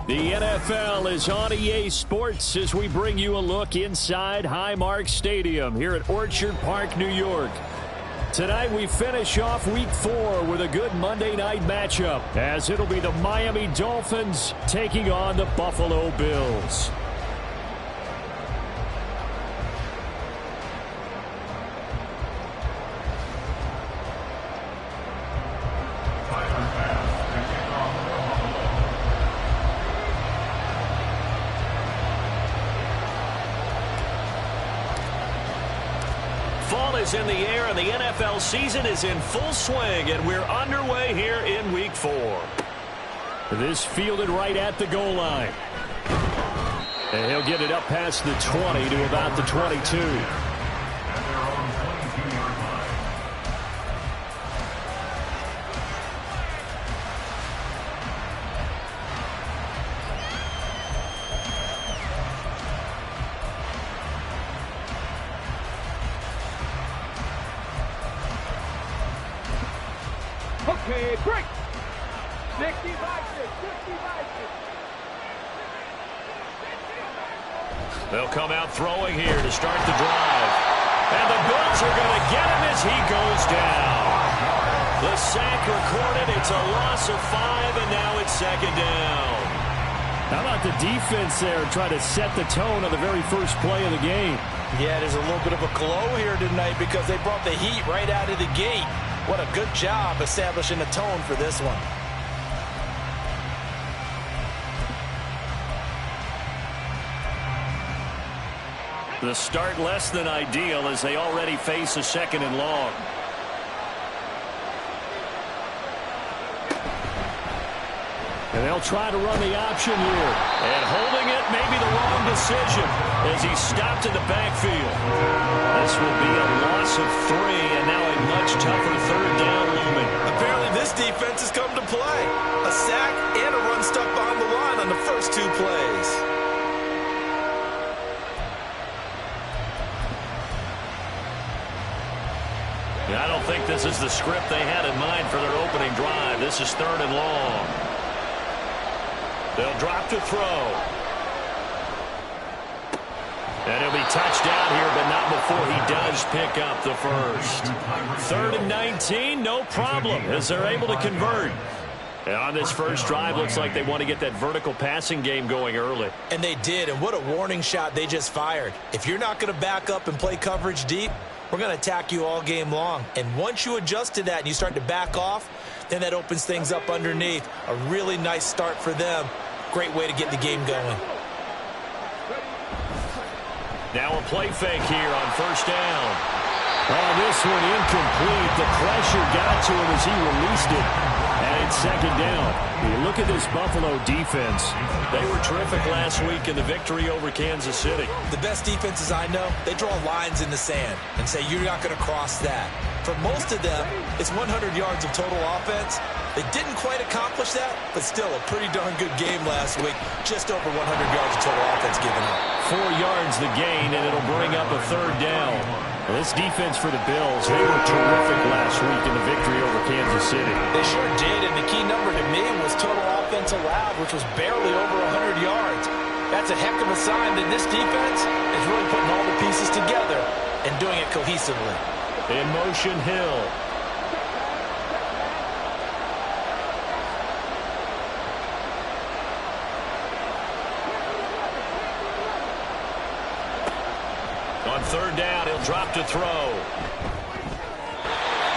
The NFL is on EA Sports as we bring you a look inside Highmark Stadium here at Orchard Park, New York. Tonight we finish off Week 4 with a good Monday night matchup as it'll be the Miami Dolphins taking on the Buffalo Bills. Fall is in the air and the NFL season is in full swing, and we're underway here in Week 4. This fielded right at the goal line. And he'll get it up past the 20 to about the 22. Okay, break. 65. They'll come out throwing here to start the drive. And the Bills are going to get him as he goes down. The sack recorded. It's a loss of 5, and now it's second down. How about the defense there trying to set the tone on the very first play of the game? Yeah, there's a little bit of a glow here tonight because they brought the heat right out of the gate. What a good job establishing the tone for this one. The start less than ideal as they already face a second and long. And they'll try to run the option here. And holding it may be the wrong decision as he's stopped in the backfield. This will be a loss of 3, and now a much tougher third down looming. Apparently this defense has come to play. A sack and a run stuck behind the line on the first 2 plays. I don't think this is the script they had in mind for their opening drive. This is third and long. They'll drop to throw. And he'll be touched down here, but not before he does pick up the first. 3rd and 19, no problem, as they're able to convert. And on this first drive, looks like they want to get that vertical passing game going early. And they did, and what a warning shot they just fired. If you're not going to back up and play coverage deep, we're going to attack you all game long. And once you adjust to that and you start to back off, then that opens things up underneath. A really nice start for them. Great way to get the game going. Now a play fake here on first down. Oh, this one incomplete. The pressure got to him as he released it. And it's second down. You look at this Buffalo defense. They were terrific last week in the victory over Kansas City. The best defenses I know, they draw lines in the sand and say you're not going to cross that. For most of them, it's 100 yards of total offense. They didn't quite accomplish that, but still a pretty darn good game last week. Just over 100 yards of total offense given up. 4 yards the gain, and it'll bring up a third down. Well, this defense for the Bills, they were terrific last week in the victory over Kansas City. They sure did, and the key number to me was total offense allowed, which was barely over 100 yards. That's a heck of a sign that this defense is really putting all the pieces together and doing it cohesively. In motion, Hill. On third down, he'll drop to throw.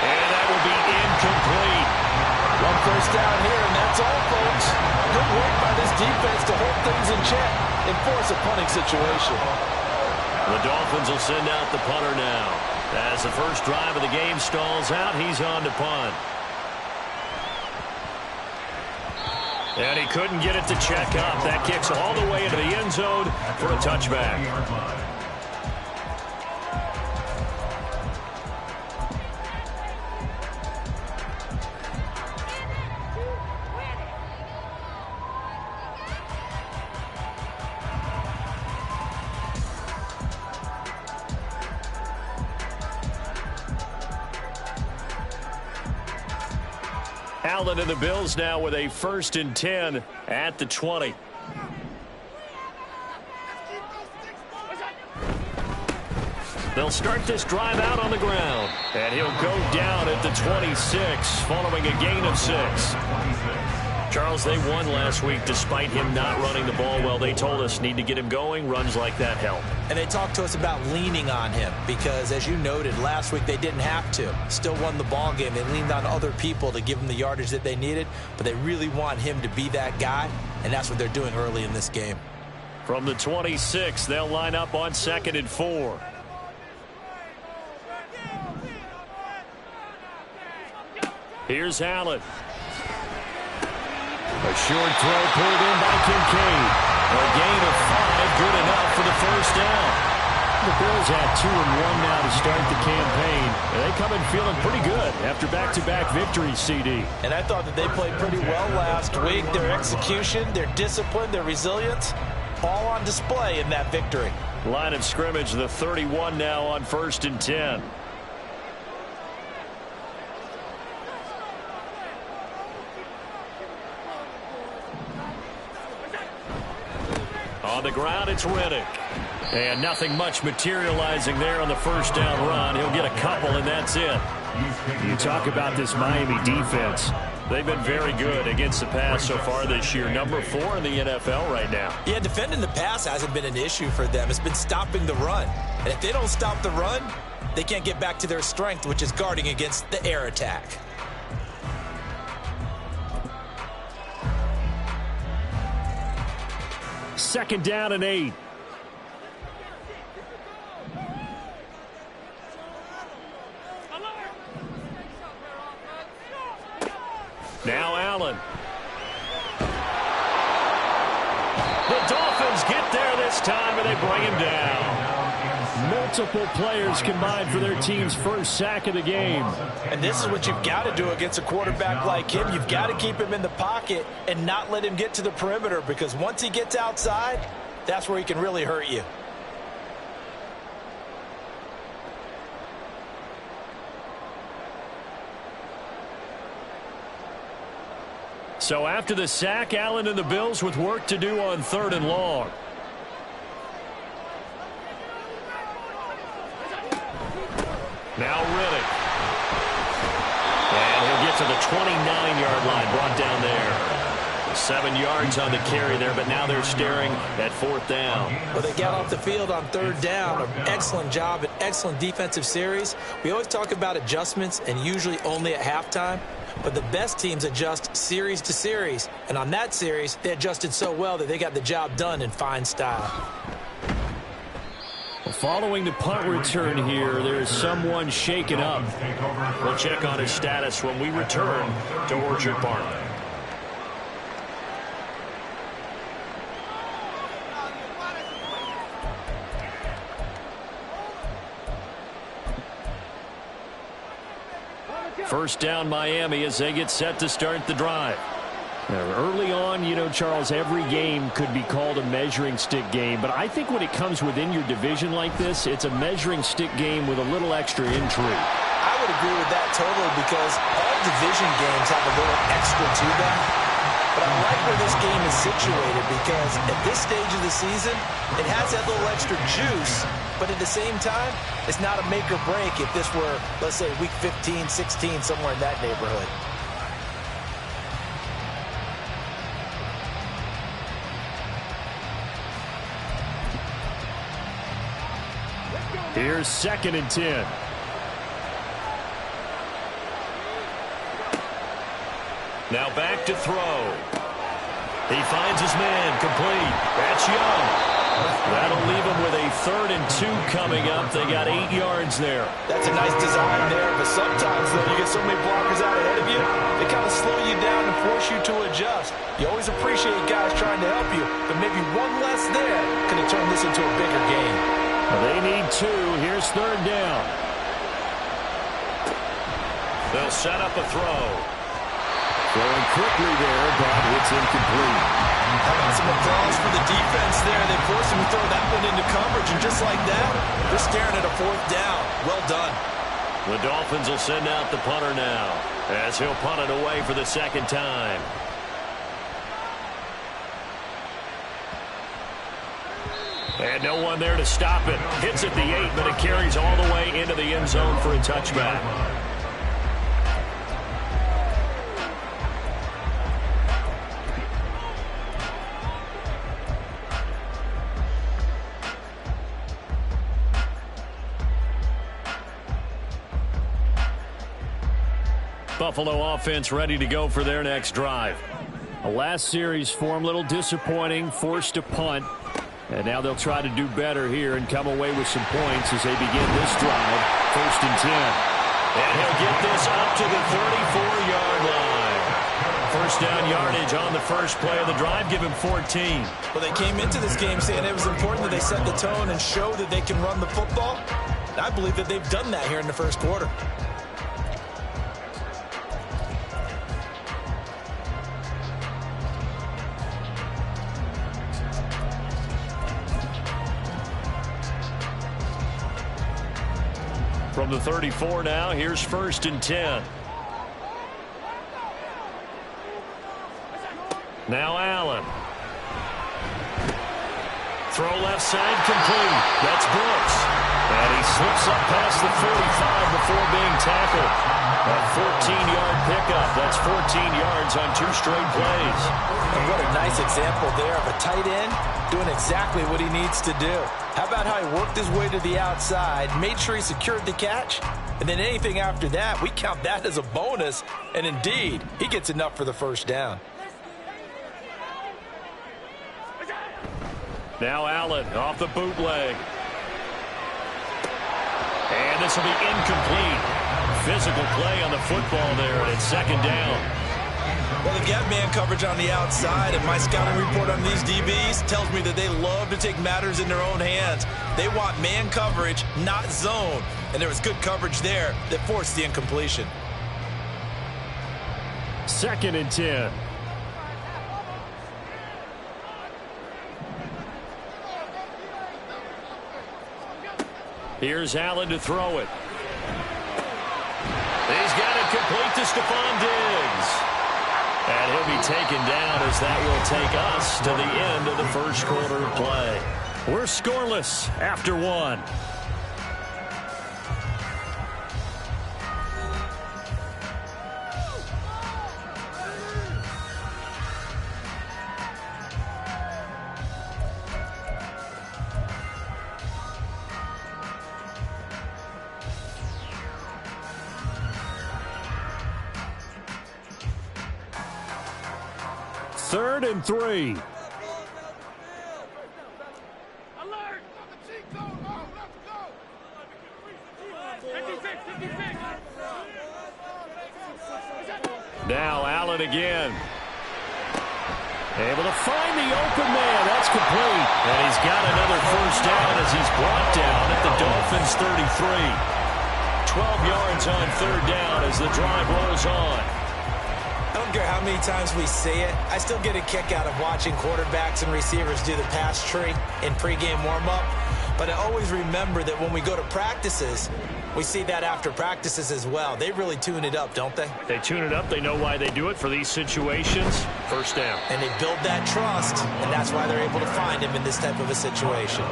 And that will be incomplete. One first down here, and that's all, folks. Good work by this defense to hold things in check and force a punting situation. The Dolphins will send out the punter now. As the first drive of the game stalls out, he's on to punt. And he couldn't get it to check up. That kicks all the way into the end zone for a touchback. Allen and the Bills now with a 1st and 10 at the 20. They'll start this drive out on the ground. And he'll go down at the 26 following a gain of 6. Charles, they won last week despite him not running the ball well. They told us need to get him going. Runs like that help. And they talked to us about leaning on him because, as you noted, last week they didn't have to. Still won the ball game. They leaned on other people to give them the yardage that they needed, but they really want him to be that guy, and that's what they're doing early in this game. From the 26, they'll line up on 2nd and 4. Here's Allen. A short throw pulled in by Kincaid. A gain of 5, good enough for the first down. The Bills have 2-1 now to start the campaign. And they come in feeling pretty good after back-to-back victories, CD. And I thought that they played pretty well last week. Their execution, their discipline, their resilience, all on display in that victory. Line of scrimmage, the 31 now on 1st and 10. On the ground, it's Riddick. And nothing much materializing there on the first down run. He'll get a couple, and that's it. You talk about this Miami defense. They've been very good against the pass so far this year. Number 4 in the NFL right now. Yeah, defending the pass hasn't been an issue for them. It's been stopping the run. And if they don't stop the run, they can't get back to their strength, which is guarding against the air attack. Second down and 8. Now Allen. The Dolphins get there this time, and they bring him down. Multiple players combined for their team's first sack of the game. And this is what you've got to do against a quarterback like him. You've got to keep him in the pocket and not let him get to the perimeter, because once he gets outside, that's where he can really hurt you. So after the sack, Allen and the Bills with work to do on 3rd and long. Now Riddick. And he'll get to the 29-yard line, brought down there. 7 yards on the carry there, but now they're staring at 4th down. Well, they got off the field on 3rd down. An excellent job, an excellent defensive series. We always talk about adjustments, and usually only at halftime. But the best teams adjust series to series. And on that series, they adjusted so well that they got the job done in fine style. Following the punt return here, there is someone shaken up. We'll check on his status when we return to Orchard Park. First down Miami as they get set to start the drive. Now, early on, you know, Charles, every game could be called a measuring stick game. But I think when it comes within your division like this, it's a measuring stick game with a little extra intrigue. I would agree with that totally, because all division games have a little extra to them. But I like where this game is situated, because at this stage of the season, it has that little extra juice. But at the same time, it's not a make or break if this were, let's say, week 15, 16, somewhere in that neighborhood. Here's 2nd and 10. Now back to throw. He finds his man, complete. That's Young. That'll leave him with a 3rd and 2 coming up. They got 8 yards there. That's a nice design there, but sometimes, though, you get so many blockers out ahead of you, they kind of slow you down and force you to adjust. You always appreciate guys trying to help you, but maybe one less there could have turned this into a bigger game. They need 2. Here's 3rd down. They'll set up a throw. Throwing quickly there, but it's incomplete. How about some applause for the defense there? They forced him to throw that one into coverage, and just like that, they're staring at a 4th down. Well done. The Dolphins will send out the punter now, as he'll punt it away for the 2nd time. And no one there to stop it. Hits at the 8, but it carries all the way into the end zone for a touchback. Buffalo offense ready to go for their next drive. A last series form, a little disappointing, forced to punt. And now they'll try to do better here and come away with some points as they begin this drive. 1st and 10. And he'll get this up to the 34-yard line. First down yardage on the first play of the drive. Give him 14. Well, they came into this game saying it was important that they set the tone and show that they can run the football. And I believe that they've done that here in the first quarter. From the 34 now, here's 1st and 10. Now Allen. Throw left side complete. That's Brooks. And he slips up past the 45 before being tackled. A 14-yard pickup. That's 14 yards on 2 straight plays. And what a nice example there of a tight end doing exactly what he needs to do. How about how he worked his way to the outside, made sure he secured the catch, and then anything after that, we count that as a bonus. And indeed, he gets enough for the first down. Now Allen off the bootleg. And this will be incomplete. Physical play on the football there, and it's 2nd down. Well, they've got man coverage on the outside, and my scouting report on these DBs tells me that they love to take matters in their own hands. They want man coverage, not zone. And there was good coverage there that forced the incompletion. 2nd and 10. Here's Allen to throw it. He's got it complete to Stephon Diggs. And he'll be taken down as that will take us to the end of the first quarter of play. We're scoreless after 1. Third and 3. Now Allen again. Able to find the open man. That's complete. And he's got another first down as he's brought down at the Dolphins' 33. 12 yards on 3rd down as the drive rolls on. I don't care how many times we say it, I still get a kick out of watching quarterbacks and receivers do the pass tree in pregame warm-up. But I always remember that when we go to practices, we see that after practices as well. They really tune it up, don't they? They tune it up. They know why they do it for these situations. First down. And they build that trust, and that's why they're able to find him in this type of a situation.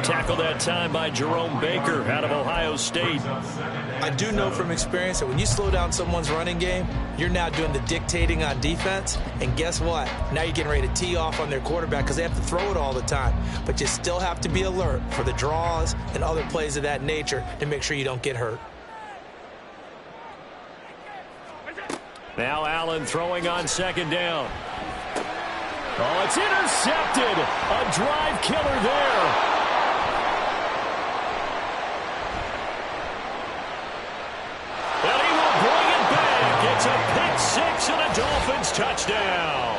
Tackled that time by Jerome Baker out of Ohio State. I do know from experience that when you slow down someone's running game, you're now doing the dictating on defense. And guess what? Now you're getting ready to tee off on their quarterback because they have to throw it all the time. But you still have to be alert for the draws and other plays of that nature to make sure you don't get hurt. Now Allen throwing on 2nd down. Oh, it's intercepted. A drive killer there. And he will bring it back. It's a pick 6 and a Dolphins touchdown.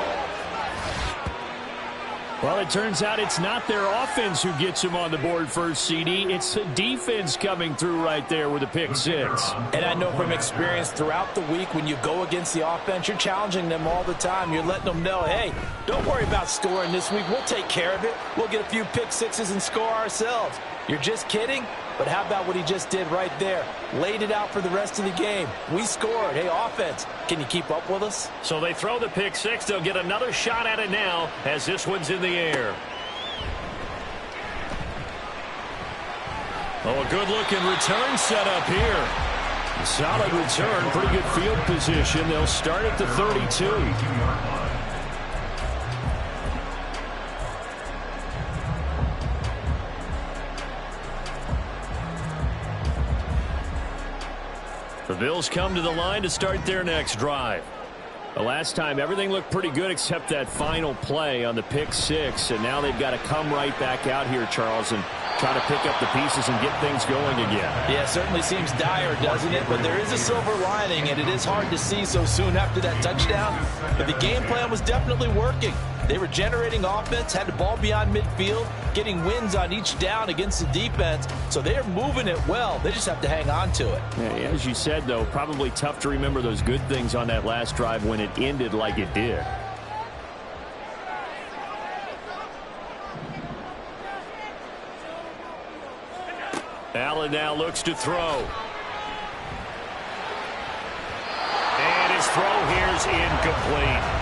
Well, it turns out it's not their offense who gets him on the board first, CD. It's the defense coming through right there with a pick 6. And I know from experience throughout the week when you go against the offense, you're challenging them all the time. You're letting them know, hey, don't worry about scoring this week. We'll take care of it. We'll get a few pick 6s and score ourselves. You're just kidding? But how about what he just did right there? Laid it out for the rest of the game. We scored. Hey, offense, can you keep up with us? So they throw the pick 6. They'll get another shot at it now as this one's in the air. Oh, a good-looking return set up here. A solid return, pretty good field position. They'll start at the 32. The Bills come to the line to start their next drive. The last time, everything looked pretty good except that final play on the pick six, and now they've got to come right back out here, Charles, and try to pick up the pieces and get things going again. Yeah, it certainly seems dire, doesn't it? But there is a silver lining, and it is hard to see so soon after that touchdown. But the game plan was definitely working. They were generating offense, had the ball beyond midfield, getting wins on each down against the defense. So they're moving it well. They just have to hang on to it. Yeah, as you said, though, probably tough to remember those good things on that last drive when it ended like it did. Allen now looks to throw. And his throw here's incomplete.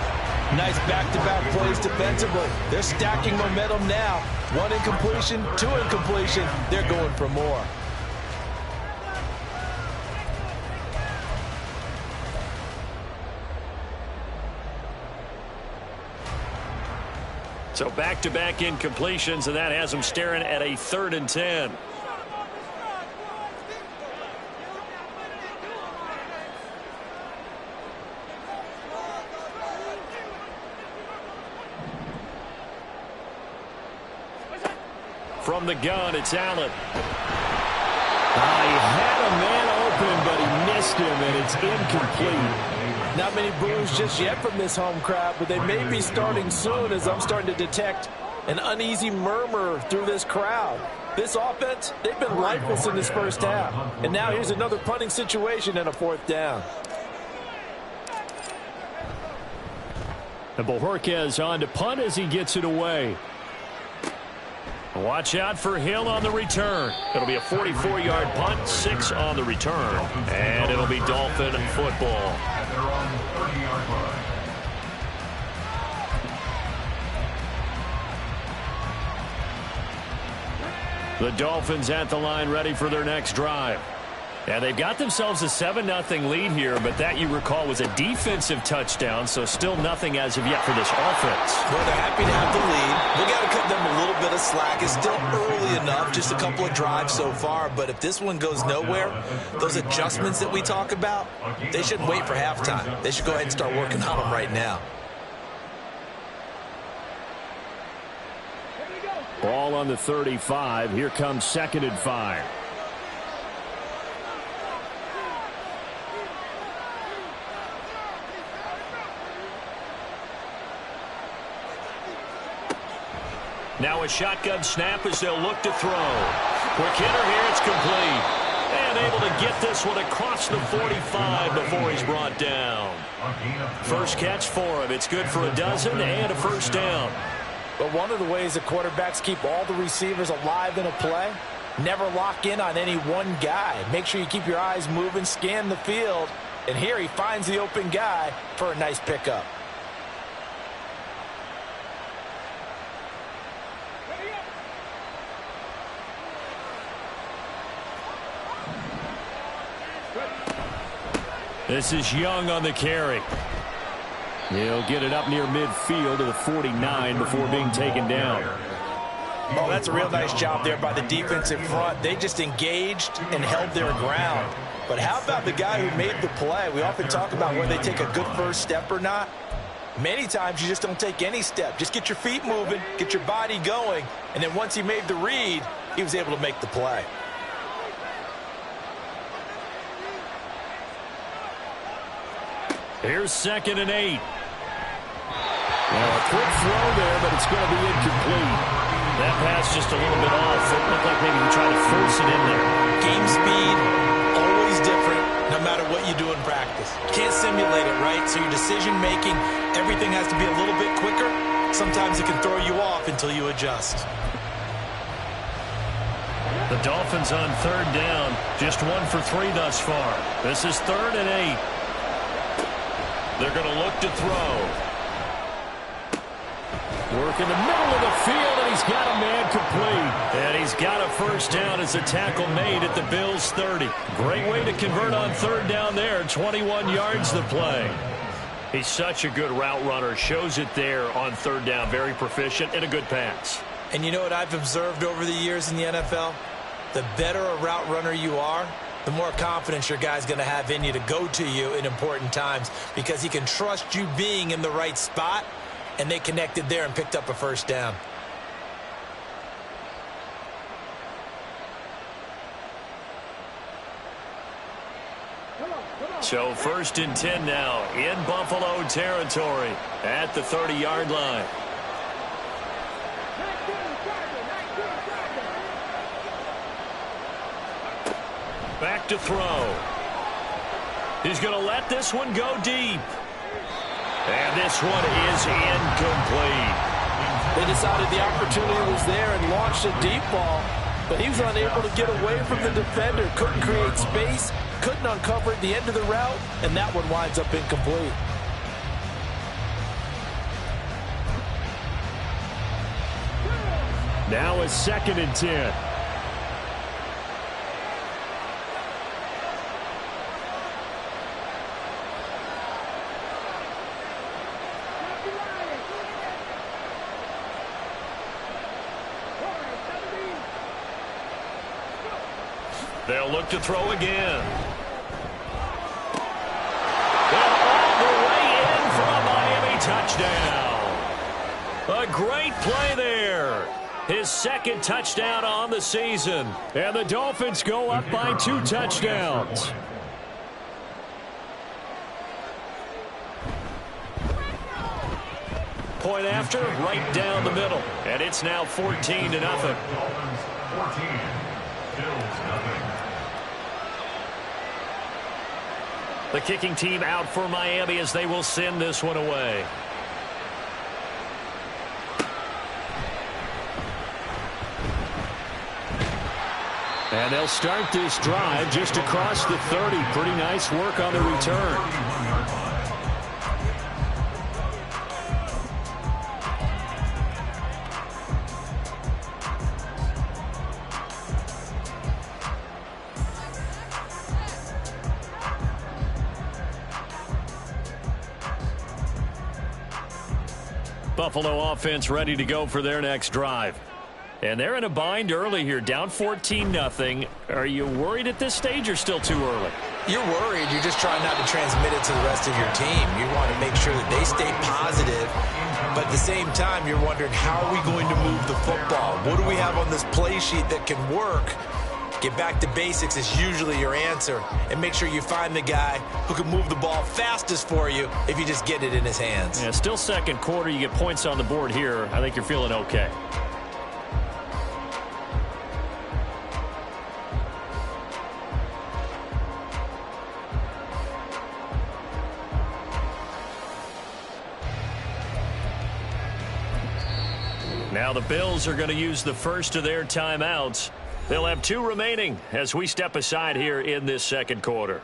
Nice back-to-back plays defensively. They're stacking momentum now. One incompletion, two incompletion. They're going for more. So back-to-back incompletions, and that has them staring at a 3rd and 10. From the gun, it's Allen. He had a man open, but he missed him, and it's incomplete. Not many boos just yet from this home crowd, but they may be starting soon as I'm starting to detect an uneasy murmur through this crowd. This offense, they've been lifeless in this first half. And now here's another punting situation and a 4th down. And Bojorquez on to punt as he gets it away. Watch out for Hill on the return. It'll be a 44-yard punt, 6 on the return. And it'll be Dolphin football. The Dolphins at the line ready for their next drive. And they've got themselves a 7-0 lead here, but that, you recall, was a defensive touchdown, so still nothing as of yet for this offense. Well, they're happy to have the lead. We got to cut them a little bit of slack. It's still early enough, just a couple of drives so far, but if this one goes nowhere, those adjustments that we talk about, they shouldn't wait for halftime. They should go ahead and start working on them right now. Ball on the 35. Here comes 2nd and 5. Now a shotgun snap as they'll look to throw. Quick hitter here, it's complete. And able to get this one across the 45 before he's brought down. First catch for him. It's good for a dozen and a 1st down. But one of the ways the quarterbacks keep all the receivers alive in a play, never lock in on any one guy. Make sure you keep your eyes moving, scan the field. And here he finds the open guy for a nice pickup. This is Young on the carry. He'll get it up near midfield to the 49 before being taken down. Oh, that's a real nice job there by the defensive front. They just engaged and held their ground. But how about the guy who made the play? We often talk about whether they take a good first step or not. Many times you just don't take any step. Just get your feet moving, get your body going, and then once he made the read, he was able to make the play. Here's 2nd and 8. Well, a quick throw there, but it's going to be incomplete. That pass just a little bit off. It looked like maybe he tried to force it in there. Game speed, always different, no matter what you do in practice. You can't simulate it, right? So your decision-making, everything has to be a little bit quicker. Sometimes it can throw you off until you adjust. The Dolphins on 3rd down, just 1 for 3 thus far. This is 3rd and 8. They're going to look to throw. Work in the middle of the field, and he's got a man complete. And he's got a first down as the tackle made at the Bills' 30. Great way to convert on third down there. 21 yards the play. He's such a good route runner. Shows it there on third down. Very proficient and a good pass. And you know what I've observed over the years in the NFL? The better a route runner you are, the more confidence your guy's going to have in you to go to you in important times because he can trust you being in the right spot, and they connected there and picked up a first down. So 1st and 10 now in Buffalo territory at the 30-yard line. Back to throw. He's going to let this one go deep. And this one is incomplete. They decided the opportunity was there and launched a deep ball, but he was unable to get away from the defender. Couldn't create space, couldn't uncover at the end of the route, and that one winds up incomplete. Now a 2nd and 10. They'll look to throw again. And all the way in for a Miami touchdown. A great play there. His 2nd touchdown on the season. And the Dolphins go up by 2 touchdowns. Point after, right down the middle. And it's now 14-0. Dolphins 14, Bills nothing. The kicking team out for Miami as they will send this one away. And they'll start this drive just across the 30. Pretty nice work on the return. Buffalo offense ready to go for their next drive. And they're in a bind early here, down 14-0. Are you worried at this stage or still too early? You're worried. You're just trying not to transmit it to the rest of your team. You want to make sure that they stay positive. But at the same time, you're wondering, how are we going to move the football? What do we have on this play sheet that can work? Get back to basics is usually your answer. And make sure you find the guy who can move the ball fastest for you if you just get it in his hands. Yeah, still second quarter. You get points on the board here. I think you're feeling okay. Now the Bills are going to use the first of their timeouts. They'll have 2 remaining as we step aside here in this second quarter.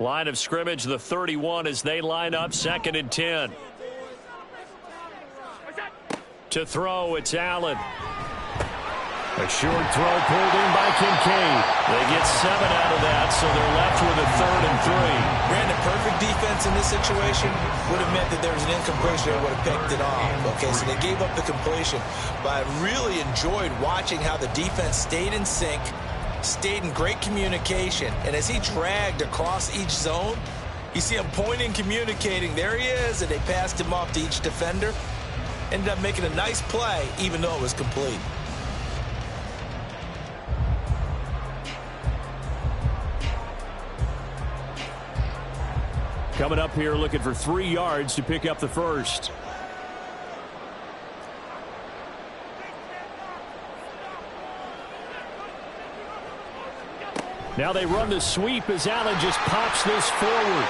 Line of scrimmage, the 31 as they line up, 2nd and 10. To throw, it's Allen. A short throw pulled in by Kincaid. They get 7 out of that, so they're left with a 3rd and 3. Brandon, perfect defense in this situation would have meant that there was an incompletion. They would have picked it off. Okay, so they gave up the completion. But I really enjoyed watching how the defense stayed in sync, stayed in great communication, and as he dragged across each zone, you see him pointing, communicating. There he is, and they passed him off to each defender. Ended up making a nice play, even though it was complete. Coming up here looking for 3 yards to pick up the first. Now they run the sweep as Allen just pops this forward.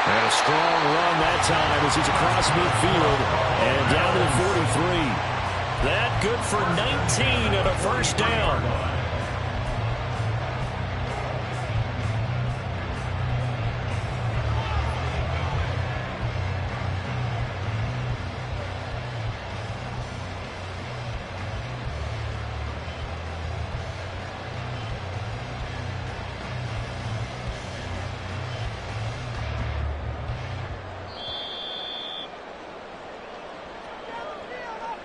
And a strong run that time as he's across midfield and down to the 43. That good for 19 and a first down.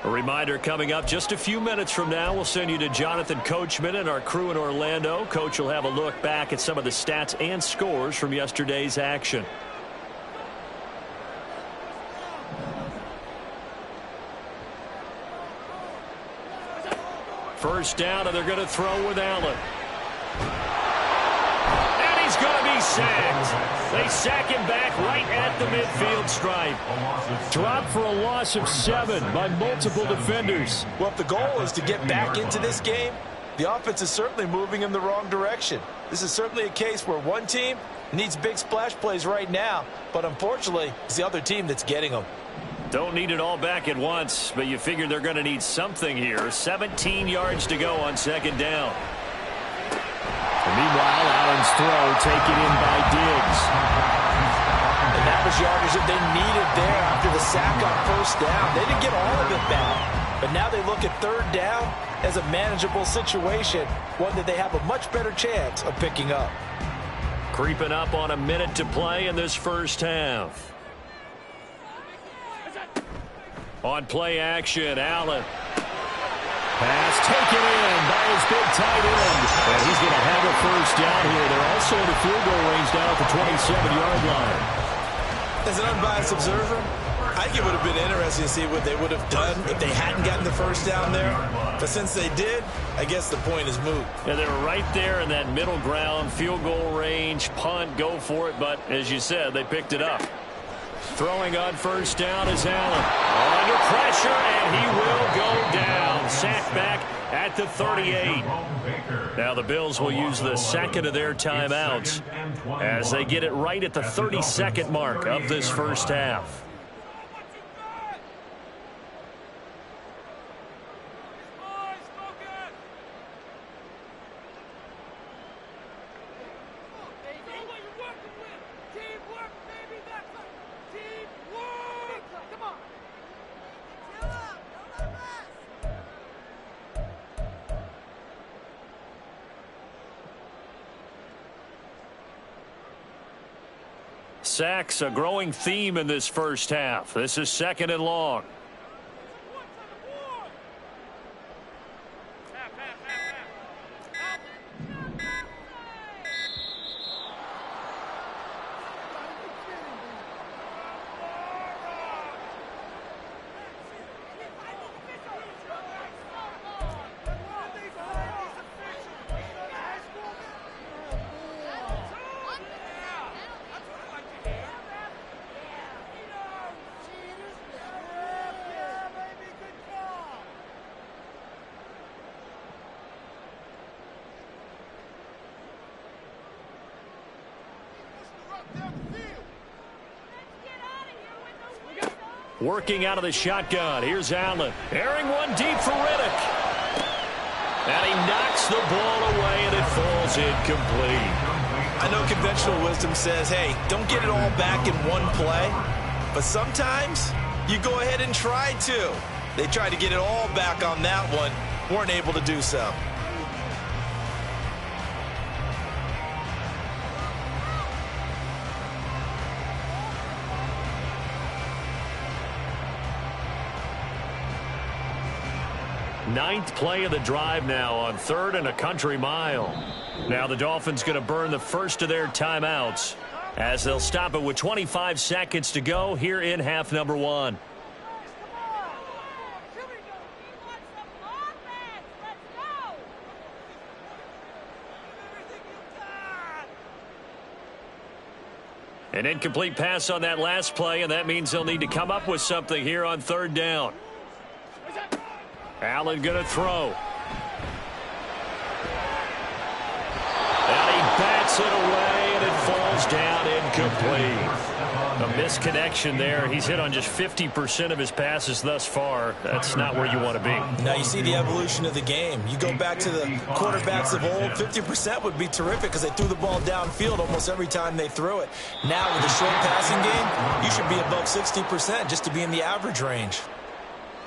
A reminder coming up just a few minutes from now. We'll send you to Jonathan Coachman and our crew in Orlando. Coach will have a look back at some of the stats and scores from yesterday's action. First down, and they're going to throw with Allen. And he's going to be sacked. They sack him back right at the midfield stripe. Dropped for a loss of 7 by multiple defenders. Well, if the goal is to get back into this game, the offense is certainly moving in the wrong direction. This is certainly a case where one team needs big splash plays right now, but unfortunately, it's the other team that's getting them. Don't need it all back at once, but you figure they're going to need something here. 17 yards to go on second down. Meanwhile, Allen's throw taken in by Diggs. And that was yardage that they needed there after the sack on first down. They didn't get all of it back, but now they look at third down as a manageable situation, one that they have a much better chance of picking up. Creeping up on a minute to play in this first half. On play action, Allen. Pass taken in by his big tight end. And he's going to have a first down here. They're also in the field goal range down at the 27-yard line. As an unbiased observer, I think it would have been interesting to see what they would have done if they hadn't gotten the first down there. But since they did, I guess the point is moot. Yeah, they were right there in that middle ground, field goal range, punt, go for it. But as you said, they picked it up. Throwing on first down is Allen. Under pressure, and he will go down. Sacked back at the 38. Now the Bills will use the second of their timeouts as they get it right at the 32nd mark of this first half. Sacks, a growing theme in this first half. This is second and long. Working out of the shotgun. Here's Allen. Airing one deep for Riddick. And he knocks the ball away, and it falls incomplete. I know conventional wisdom says, hey, don't get it all back in one play. But sometimes you go ahead and try to. They tried to get it all back on that one. Weren't able to do so. Ninth play of the drive now on 3rd and a country mile. Now the Dolphins going to burn the first of their timeouts as they'll stop it with 25 seconds to go here in half number 1. An incomplete pass on that last play, and that means they'll need to come up with something here on 3rd down. Allen going to throw. Hits it away, and it falls down incomplete. A misconnection there. He's hit on just 50% of his passes thus far. That's not where you want to be. Now you see the evolution of the game. You go back to the quarterbacks of old, 50% would be terrific because they threw the ball downfield almost every time they threw it. Now with a short passing game, you should be above 60% just to be in the average range.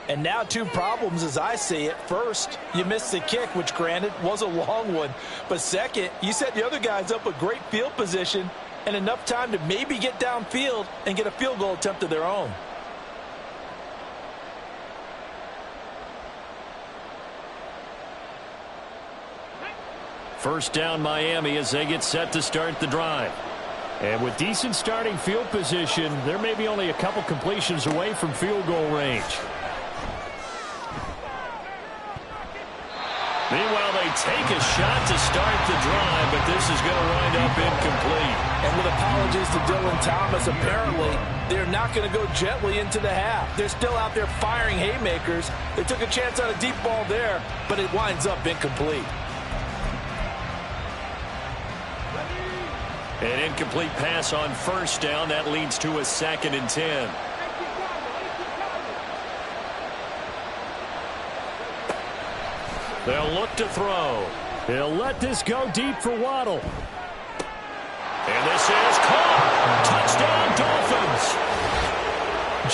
And now two problems as I see it. First, you missed the kick, which granted was a long one. But second, you set the other guys up with great field position and enough time to maybe get downfield and get a field goal attempt of their own. First down Miami as they get set to start the drive. And with decent starting field position, there may be only a couple completions away from field goal range. Meanwhile, they take a shot to start the drive, but this is going to wind up incomplete. And with apologies to Dylan Thomas, apparently they're not going to go gently into the half. They're still out there firing haymakers. They took a chance on a deep ball there, but it winds up incomplete. An incomplete pass on first down. That leads to a 2nd and 10. They'll look to throw. He'll let this go deep for Waddle. And this is caught. Touchdown, Dolphins.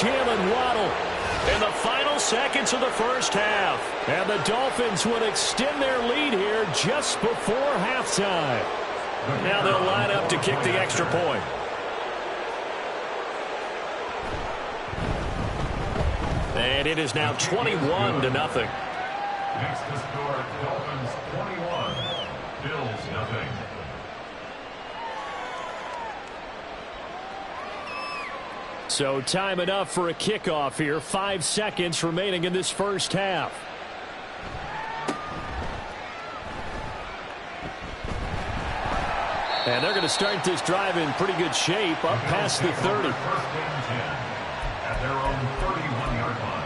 Jalen Waddle in the final seconds of the first half. And the Dolphins would extend their lead here just before halftime. Now they'll line up to kick the extra point. And it is now 21-0. Next to score, Dolphins 21, Bills nothing. So time enough for a kickoff here. 5 seconds remaining in this first half. And they're going to start this drive in pretty good shape, up past the 30. First and 10 at their own 31-yard line.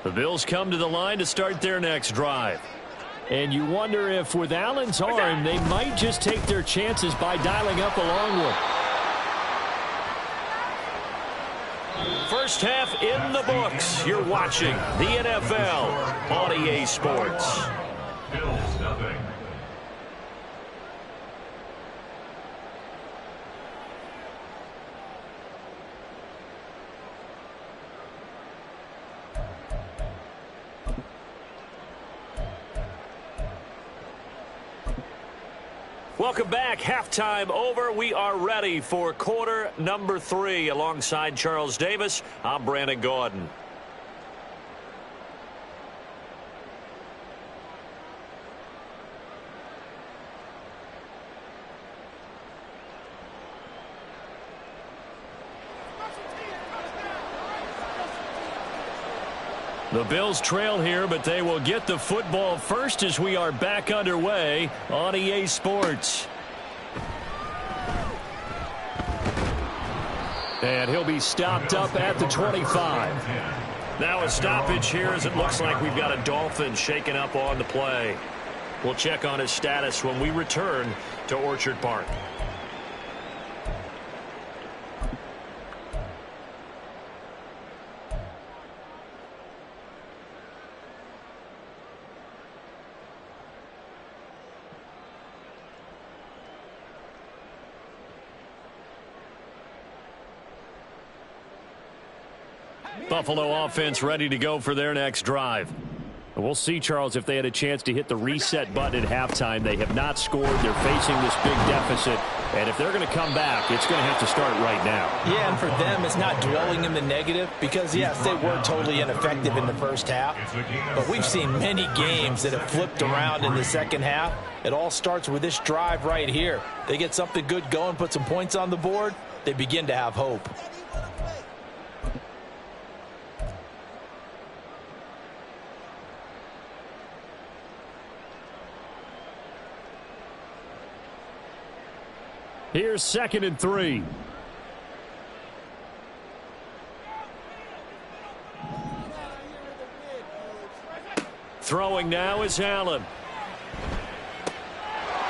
The Bills come to the line to start their next drive. And you wonder if with Allen's arm, they might just take their chances by dialing up a long one. First half in the books. You're watching the NFL on EA Sports. Bills nothing. Welcome back. Halftime over. We are ready for quarter number 3. Alongside Charles Davis, I'm Brandon Gordon. The Bills trail here, but they will get the football first as we are back underway on EA Sports. And he'll be stopped up at the 25. Now a stoppage here as it looks like we've got a Dolphin shaken up on the play. We'll check on his status when we return to Orchard Park. Buffalo offense ready to go for their next drive. And we'll see, Charles, if they had a chance to hit the reset button at halftime. They have not scored. They're facing this big deficit. And if they're going to come back, it's going to have to start right now. Yeah, and for them, it's not dwelling in the negative because, yes, they were totally ineffective in the first half. But we've seen many games that have flipped around in the second half. It all starts with this drive right here. They get something good going, put some points on the board, they begin to have hope. Here's 2nd and 3. Throwing now is Allen.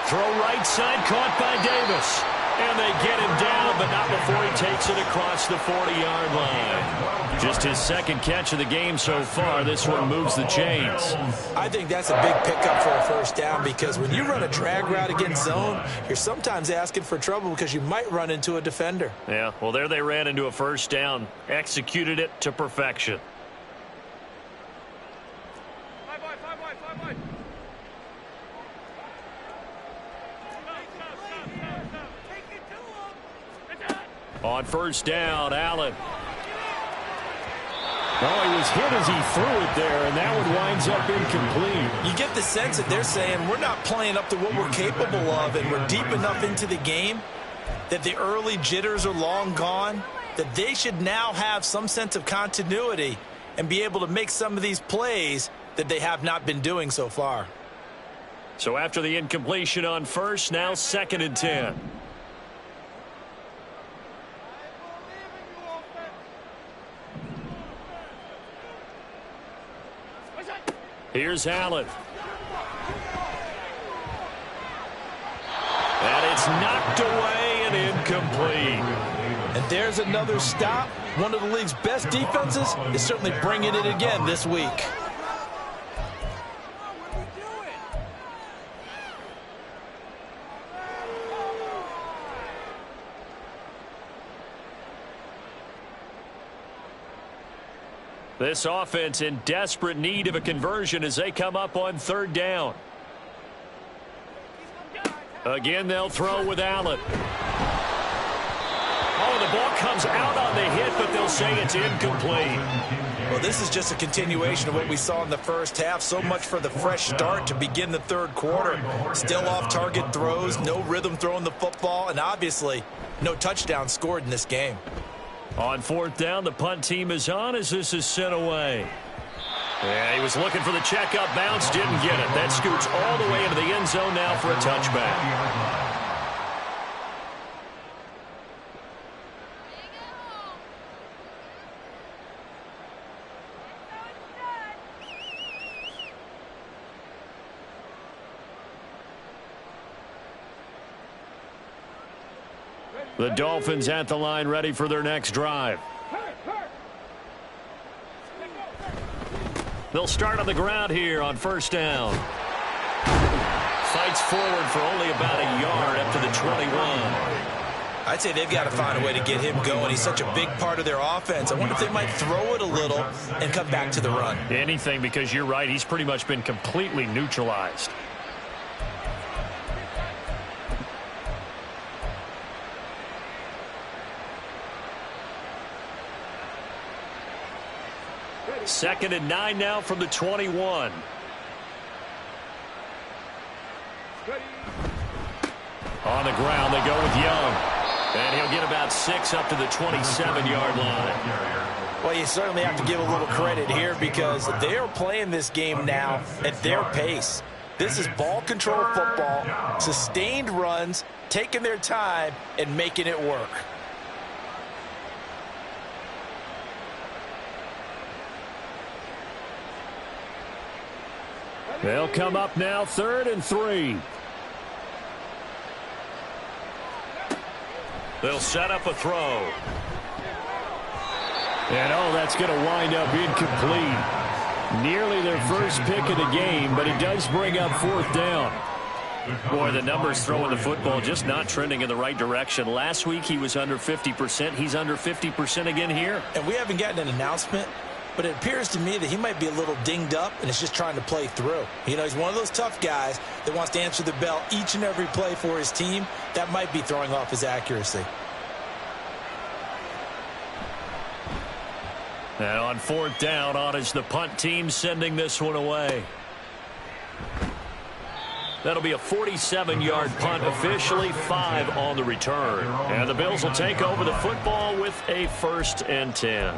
Throw right side, caught by Davis. And they get him down, but not before he takes it across the 40-yard line. Just his second catch of the game so far. This one moves the chains. I think that's a big pickup for a first down, because when you run a drag route against zone, you're sometimes asking for trouble because you might run into a defender. Yeah, well, there they ran into a first down. Executed it to perfection. On first down, Allen. Oh, he was hit as he threw it there, and that one winds up incomplete. You get the sense that they're saying we're not playing up to what we're capable of, and we're deep enough into the game that the early jitters are long gone, that they should now have some sense of continuity and be able to make some of these plays that they have not been doing so far. So after the incompletion on first, now 2nd and 10. Here's Allen. And it's knocked away and incomplete. And there's another stop. One of the league's best defenses is certainly bringing it again this week. This offense in desperate need of a conversion as they come up on 3rd down. Again, they'll throw with Allen. Oh, the ball comes out on the hit, but they'll say it's incomplete. Well, this is just a continuation of what we saw in the first half. So much for the fresh start to begin the 3rd quarter. Still off-target throws, no rhythm throwing the football, and obviously no touchdown scored in this game. On 4th down, the punt team is on as this is sent away. Yeah, he was looking for the checkup bounce, didn't get it. That scoots all the way into the end zone now for a touchback. The Dolphins at the line, ready for their next drive. They'll start on the ground here on 1st down. Fights forward for only about a yard up to the 21. I'd say they've got to find a way to get him going. He's such a big part of their offense. I wonder if they might throw it a little and come back to the run. Anything, because you're right. He's pretty much been completely neutralized. Second and 9 now from the 21. On the ground, they go with Young. And he'll get about 6 up to the 27-yard line. Well, you certainly have to give a little credit here because they are playing this game now at their pace. This is ball control football, sustained runs, taking their time, and making it work. They'll come up now 3rd and 3. They'll set up a throw. And that's going to wind up incomplete. Nearly their first pick of the game, but it does bring up 4th down. Boy, the numbers throwing the football just not trending in the right direction. Last week he was under 50%. He's under 50% again here. And we haven't gotten an announcement, but it appears to me that he might be a little dinged up and is just trying to play through. You know, he's one of those tough guys that wants to answer the bell each and every play for his team. That might be throwing off his accuracy. And on 4th down, on is the punt team sending this one away. That'll be a 47-yard punt, officially 5 on the return. And the Bills will take over the football with a 1st and 10.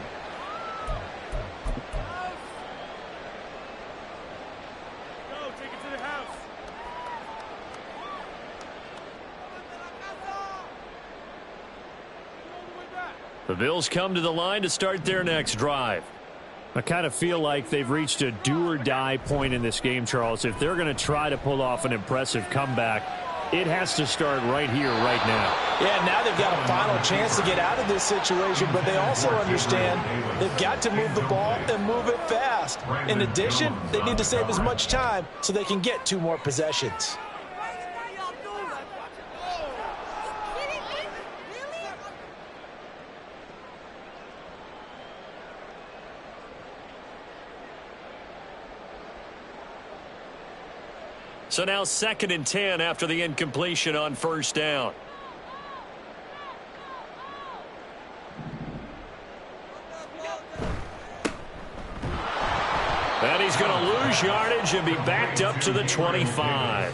The Bills come to the line to start their next drive. I kind of feel like they've reached a do-or-die point in this game, Charles. If they're going to try to pull off an impressive comeback, it has to start right here, right now. Yeah, now they've got a final chance to get out of this situation, but they also understand they've got to move the ball and move it fast. In addition, they need to save as much time so they can get 2 more possessions. So now 2nd and 10 after the incompletion on 1st down. And he's going to lose yardage and be backed up to the 25.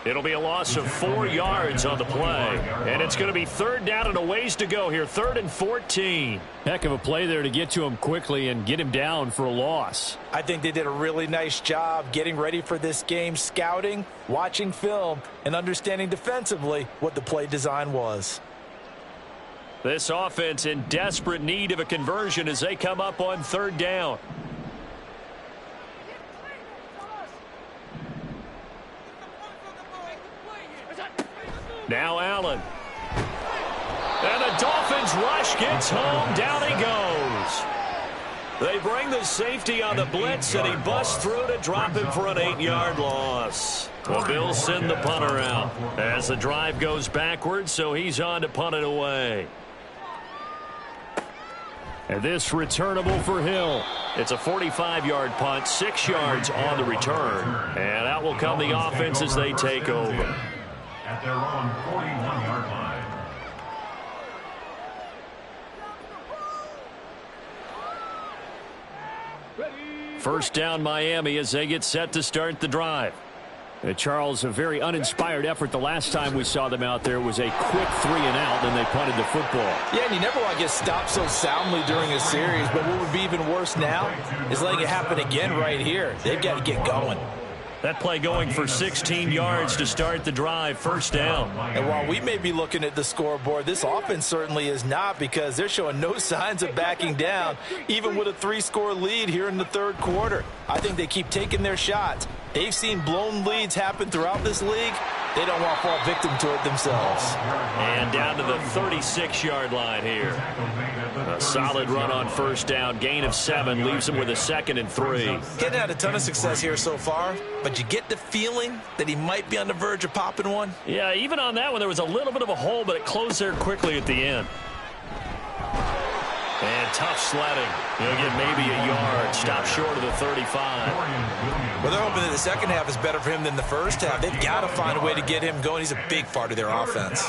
It'll be a loss of 4 yards on the play. And it's going to be 3rd down and a ways to go here. 3rd and 14. Heck of a play there to get to him quickly and get him down for a loss. I think they did a really nice job getting ready for this game, scouting, watching film, and understanding defensively what the play design was. This offense in desperate need of a conversion as they come up on 3rd down. Now Allen. And the Dolphins rush gets home. Down he goes. They bring the safety on the blitz, and he busts through to drop him for an 8-yard loss. The Bills send the punter out as the drive goes backwards, so he's on to punt it away. And this returnable for Hill. It's a 45-yard punt, 6 yards on the return. And out will come the offense as they take over. At their own 41-yard line. First down Miami as they get set to start the drive. Charles, a very uninspired effort the last time we saw them out there. Was a quick 3 and out, and they punted the football. Yeah, and you never want to get stopped so soundly during a series, but what would be even worse now is letting it happen again right here. They've got to get going. That play going for 16 yards to start the drive. First down. And while we may be looking at the scoreboard, this offense certainly is not, because they're showing no signs of backing down, even with a 3-score lead here in the 3rd quarter. I think they keep taking their shots. They've seen blown leads happen throughout this league. They don't want to fall victim to it themselves. And down to the 36-yard line here. A solid run on first down. Gain of 7 leaves them with a 2nd and 3. Getting had a ton of success here so far, but you get the feeling that he might be on the verge of popping one. Yeah, even on that one, there was a little bit of a hole, but it closed there quickly at the end. And tough sledding. He'll get maybe a yard. Stop short of the 35. Well, they're hoping that the second half is better for him than the first half. They've got to find a way to get him going. He's a big part of their offense.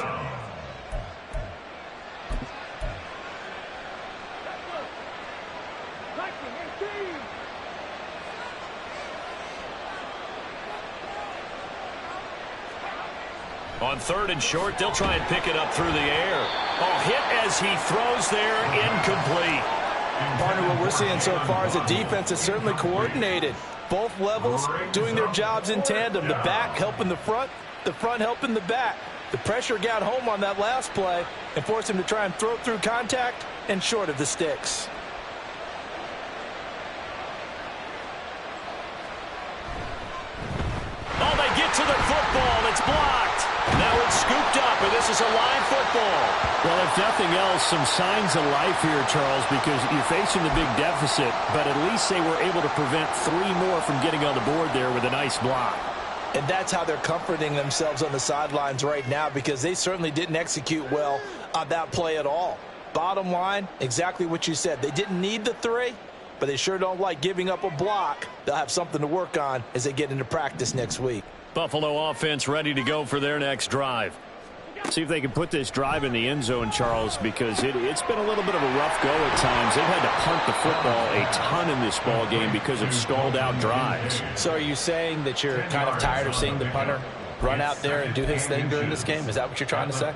On 3rd and short, they'll try and pick it up through the air. Oh, hit as he throws there, incomplete. Partner, what we're seeing so far is the defense is certainly coordinated. Both levels doing their jobs in tandem. The back helping the front helping the back. The pressure got home on that last play and forced him to try and throw through contact and short of the sticks. Oh, they get to the football. It's blocked. Now it's scooped up, and this is a live football. Well, if nothing else, some signs of life here, Charles, because you're facing the big deficit, but at least they were able to prevent 3 more from getting on the board there with a nice block. And that's how they're comforting themselves on the sidelines right now, because they certainly didn't execute well on that play at all. Bottom line, exactly what you said. They didn't need the 3, but they sure don't like giving up a block. They'll have something to work on as they get into practice next week. Buffalo offense ready to go for their next drive. See if they can put this drive in the end zone, Charles, because it's been a little bit of a rough go at times. They've had to punt the football a ton in this ball game because of stalled out drives. So are you saying that you're kind of tired of seeing the punter run out there and do his thing during this game? Is that what you're trying to say?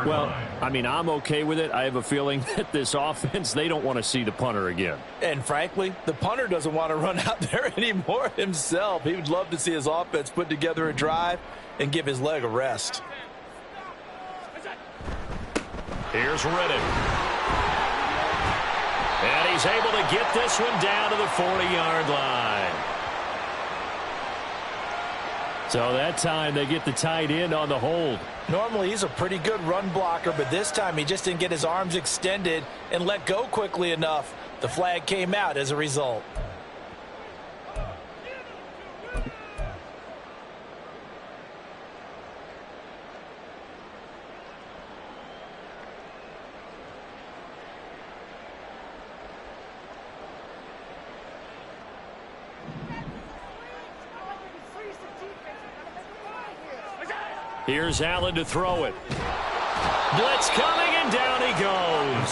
Well, I mean, I'm okay with it. I have a feeling that this offense, they don't want to see the punter again. And frankly, the punter doesn't want to run out there anymore himself. He would love to see his offense put together a drive and give his leg a rest. Here's Riddick. And he he's able to get this one down to the 40-yard line. So that time they get the tight end on the hold. Normally he's a pretty good run blocker, but this time he just didn't get his arms extended and let go quickly enough. The flag came out as a result. Here's Allen to throw it. Blitz coming, and down he goes.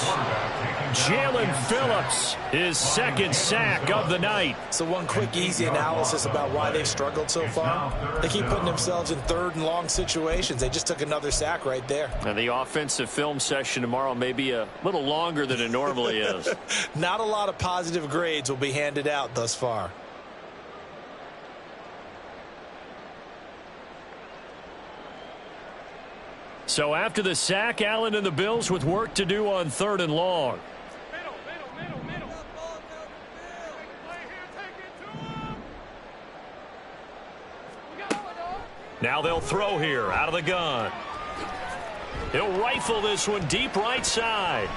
Jalen Phillips, his second sack of the night. So one quick, easy analysis about why they've struggled so far. They keep putting themselves in third and long situations. They just took another sack right there. And the offensive film session tomorrow may be a little longer than it normally is. Not a lot of positive grades will be handed out thus far. So after the sack, Allen and the Bills with work to do on 3rd and long. Now they'll throw here out of the gun. He'll rifle this one deep right side.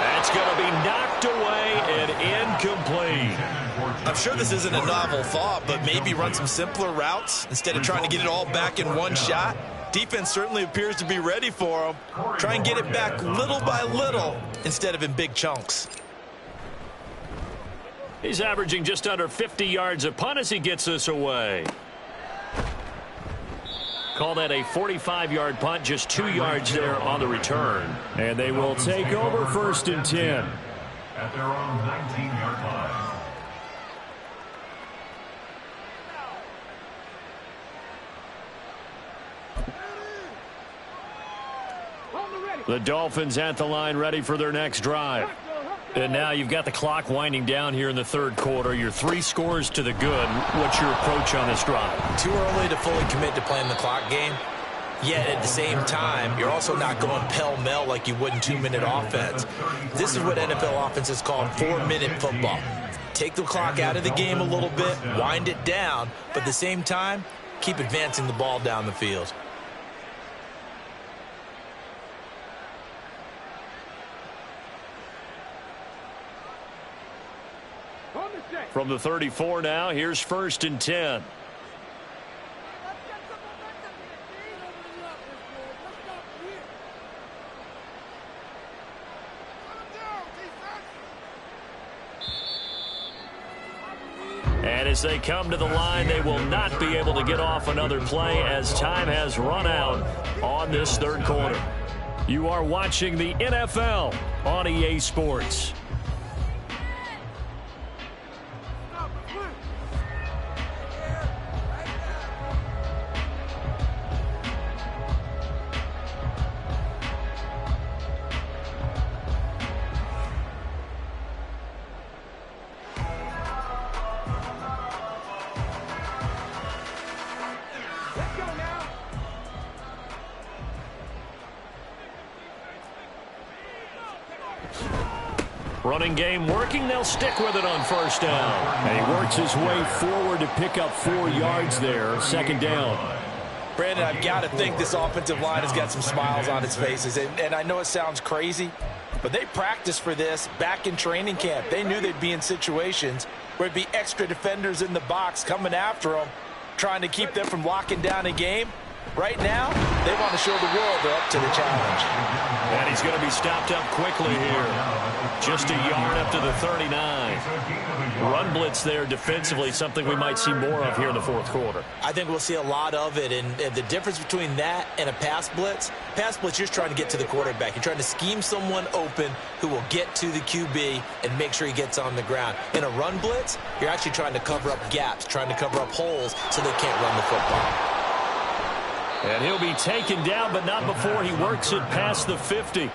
That's going to be knocked away and incomplete. I'm sure this isn't a novel thought, but maybe run some simpler routes instead of trying to get it all back in one shot. Defense certainly appears to be ready for him. Try and get it back little by little instead of in big chunks. He's averaging just under 50 yards a punt as he gets this away. Call that a 45-yard punt, just 2 yards there on the return. And they will take over 1st and 10. At their own 19-yard line. The Dolphins at the line ready for their next drive. And now you've got the clock winding down here in the 3rd quarter. You're 3 scores to the good. What's your approach on this drive? Too early to fully commit to playing the clock game. Yet at the same time, you're also not going pell-mell like you would in 2-minute offense. This is what NFL offenses call 4-minute football. Take the clock out of the game a little bit, wind it down, but at the same time, keep advancing the ball down the field. From the 34 now, here's 1st and 10. And as they come to the line, they will not be able to get off another play as time has run out on this 3rd quarter. You are watching the NFL on EA Sports. Running game working. They'll stick with it on 1st down. And he works his way forward to pick up 4 yards there. 2nd down. Brandon, I've got to think this offensive line has got some smiles on its faces. And I know it sounds crazy, but they practiced for this back in training camp. They knew they'd be in situations where it'd be extra defenders in the box coming after them, trying to keep them from locking down a game. Right now, they want to show the world they're up to the challenge. And he's going to be stopped up quickly here. Just a yard up to the 39. Run blitz there defensively, something we might see more of here in the 4th quarter. I think we'll see a lot of it, and the difference between that and a pass blitz, you're just trying to get to the quarterback. You're trying to scheme someone open who will get to the QB and make sure he gets on the ground. In a run blitz, you're actually trying to cover up gaps, trying to cover up holes so they can't run the football. And he'll be taken down, but not before he works it past the 50.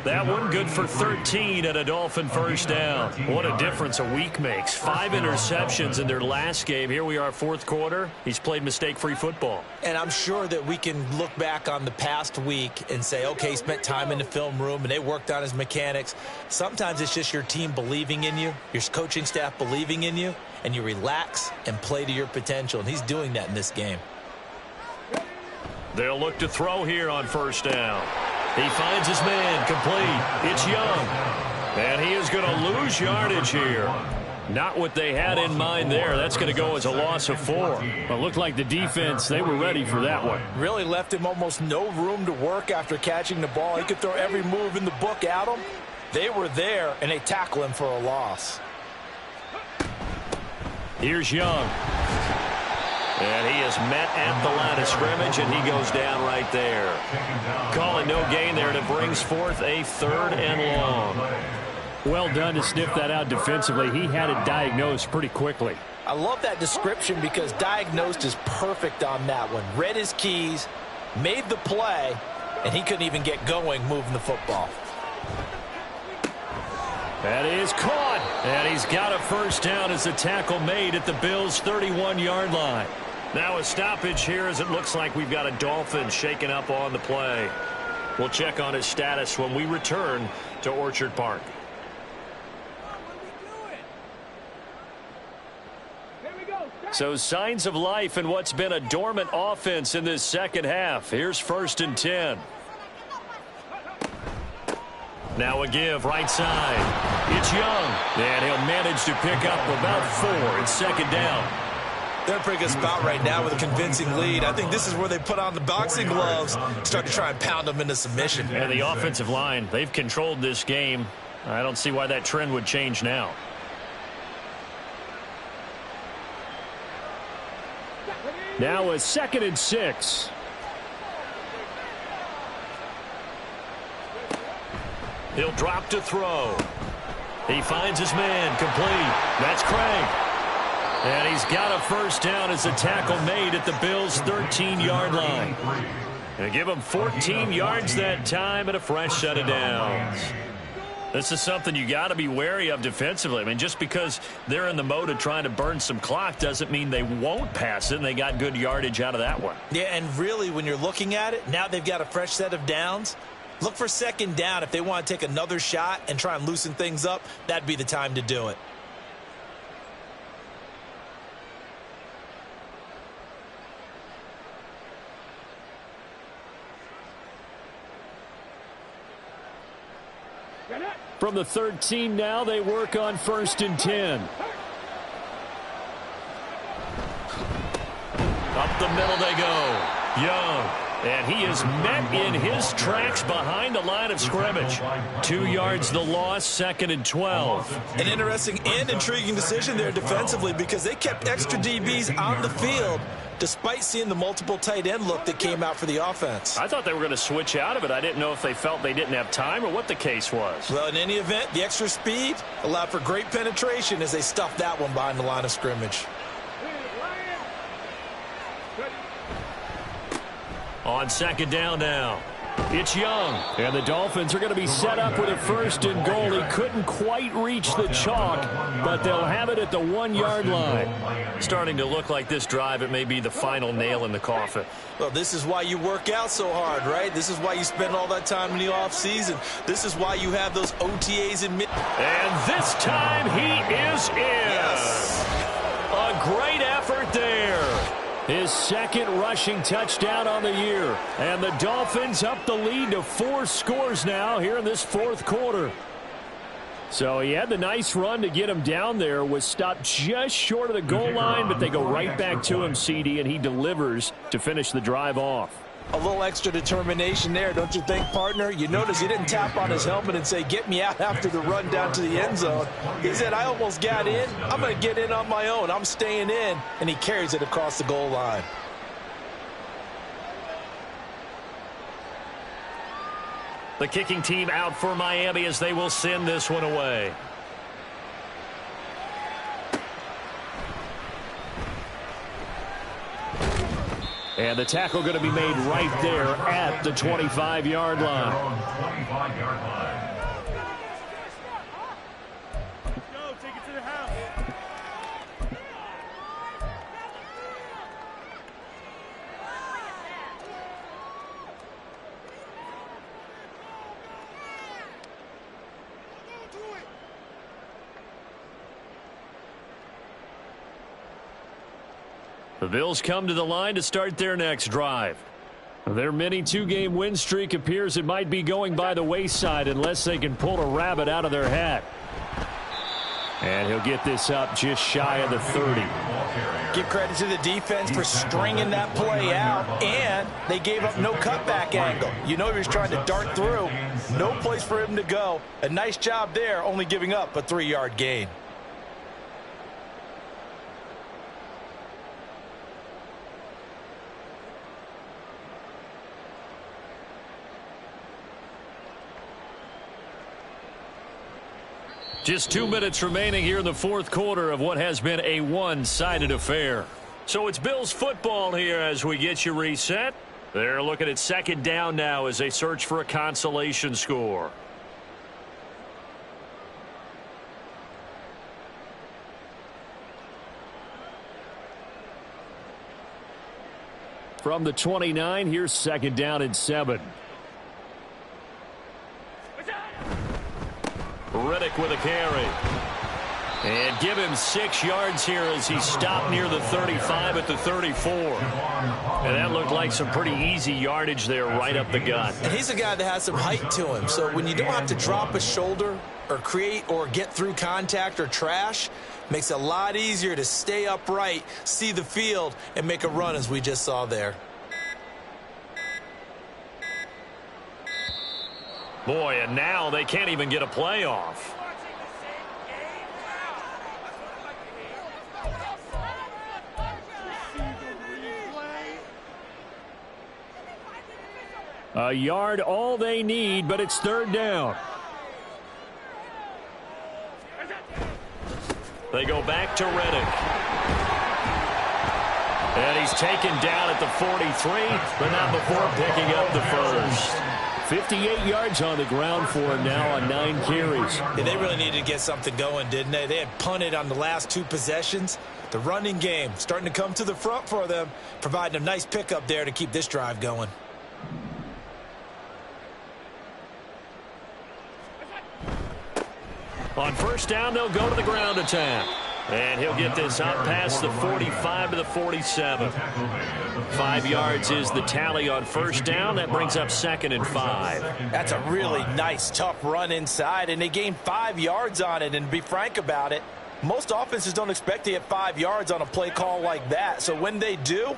That one good for 13 and a Dolphin first down. What a difference a week makes. 5 interceptions in their last game. Here we are, fourth quarter. He's played mistake-free football. And I'm sure that we can look back on the past week and say, okay, he spent time in the film room and they worked on his mechanics. Sometimes it's just your team believing in you, your coaching staff believing in you, and you relax and play to your potential. And he's doing that in this game. They'll look to throw here on first down. He finds his man complete. It's Young. And he is going to lose yardage here. Not what they had in mind there. That's going to go as a loss of 4. Well, it looked like the defense, they were ready for that one. Really left him almost no room to work after catching the ball. He could throw every move in the book at him. They were there, and they tackle him for a loss. Here's Young. And he is met at the line of scrimmage, and he goes down right there. Calling no gain there, and it brings forth a 3rd and long. Well done to sniff that out defensively. He had it diagnosed pretty quickly. I love that description because diagnosed is perfect on that one. Read his keys, made the play, and he couldn't even get going moving the football. That is caught, and he's got a first down as the tackle made at the Bills' 31-yard line. Now a stoppage here as it looks like we've got a Dolphin shaken up on the play. We'll check on his status when we return to Orchard Park. So signs of life in what's been a dormant offense in this second half. Here's 1st and 10. Now a give right side. It's Young. And he'll manage to pick up about 4. It's 2nd down. They're in a pretty good spot right now with a convincing lead. I think this is where they put on the boxing gloves, start to try and pound them into submission. And the offensive line, they've controlled this game. I don't see why that trend would change now. Now a 2nd and 6. He'll drop to throw. He finds his man complete. That's Craig. And he's got a first down as a tackle made at the Bills' 13-yard line. And give him 14 yards that time and a fresh set of downs. This is something you got to be wary of defensively. I mean, just because they're in the mode of trying to burn some clock doesn't mean they won't pass it, and they got good yardage out of that one. Yeah, and really, when you're looking at it, now they've got a fresh set of downs. Look for 2nd down. If they want to take another shot and try and loosen things up, that'd be the time to do it. From the 13 now, they work on 1st and 10. Up the middle they go. Young. And he is met in his tracks behind the line of scrimmage. 2 yards the loss, 2nd and 12. An interesting and intriguing decision there defensively because they kept extra DBs on the field despite seeing the multiple tight end look that came out for the offense. I thought they were going to switch out of it. I didn't know if they felt they didn't have time or what the case was. Well, in any event, the extra speed allowed for great penetration as they stuffed that one behind the line of scrimmage. On 2nd down now. It's Young. And the Dolphins are going to be set up with a 1st and goal. He couldn't quite reach the chalk, but they'll have it at the 1-yard line. Starting to look like this drive, it may be the final nail in the coffin. Well, this is why you work out so hard, right? This is why you spend all that time in the offseason. This is why you have those OTAs in mid. And this time he is in. Yes. A great effort there. His 2nd rushing touchdown on the year. And the Dolphins up the lead to 4 scores now here in this 4th quarter. So he had the nice run to get him down there, was stopped just short of the goal line, but they go right back to him, CD, and he delivers to finish the drive off. A little extra determination there, don't you think, partner? You notice he didn't tap on his helmet and say, get me out after the run down to the end zone. He said, I almost got in. I'm going to get in on my own. I'm staying in. And he carries it across the goal line. The kicking team out for Miami as they will send this one away. And the tackle going to be made right there at the 25-yard line. 25-yard line. The Bills come to the line to start their next drive. Their mini two-game win streak appears it might be going by the wayside unless they can pull a rabbit out of their hat. And he'll get this up just shy of the 30. Give credit to the defense for stringing that play out, and they gave up no cutback angle. You know he was trying to dart through. No place for him to go. A nice job there, only giving up a 3-yard gain. Just 2 minutes remaining here in the fourth quarter of what has been a one-sided affair. So it's Bills football here as we get you reset. They're looking at second down now as they search for a consolation score. From the 29, here's second down and 7. Riddick with a carry. And give him 6 yards here as he stopped near the 35 at the 34. And that looked like some pretty easy yardage there right up the gut. And he's a guy that has some height to him. So when you don't have to drop a shoulder or create or get through contact or trash, makes it a lot easier to stay upright, see the field, and make a run as we just saw there. Boy, and now they can't even get a play off. A yard all they need, but it's third down. They go back to Riddick. And he's taken down at the 43, but not before picking up the first. 58 yards on the ground for him now on 9 carries. Yeah, they really needed to get something going, didn't they? They had punted on the last 2 possessions. The running game starting to come to the front for them, providing a nice pickup there to keep this drive going. On first down, they'll go to the ground attack. And he'll get this up past the 45 to the 47. 5 yards is the tally on first down. That brings up 2nd and 5. That's a really nice, tough run inside, and they gained 5 yards on it. And to be frank about it, most offenses don't expect to get 5 yards on a play call like that. So when they do,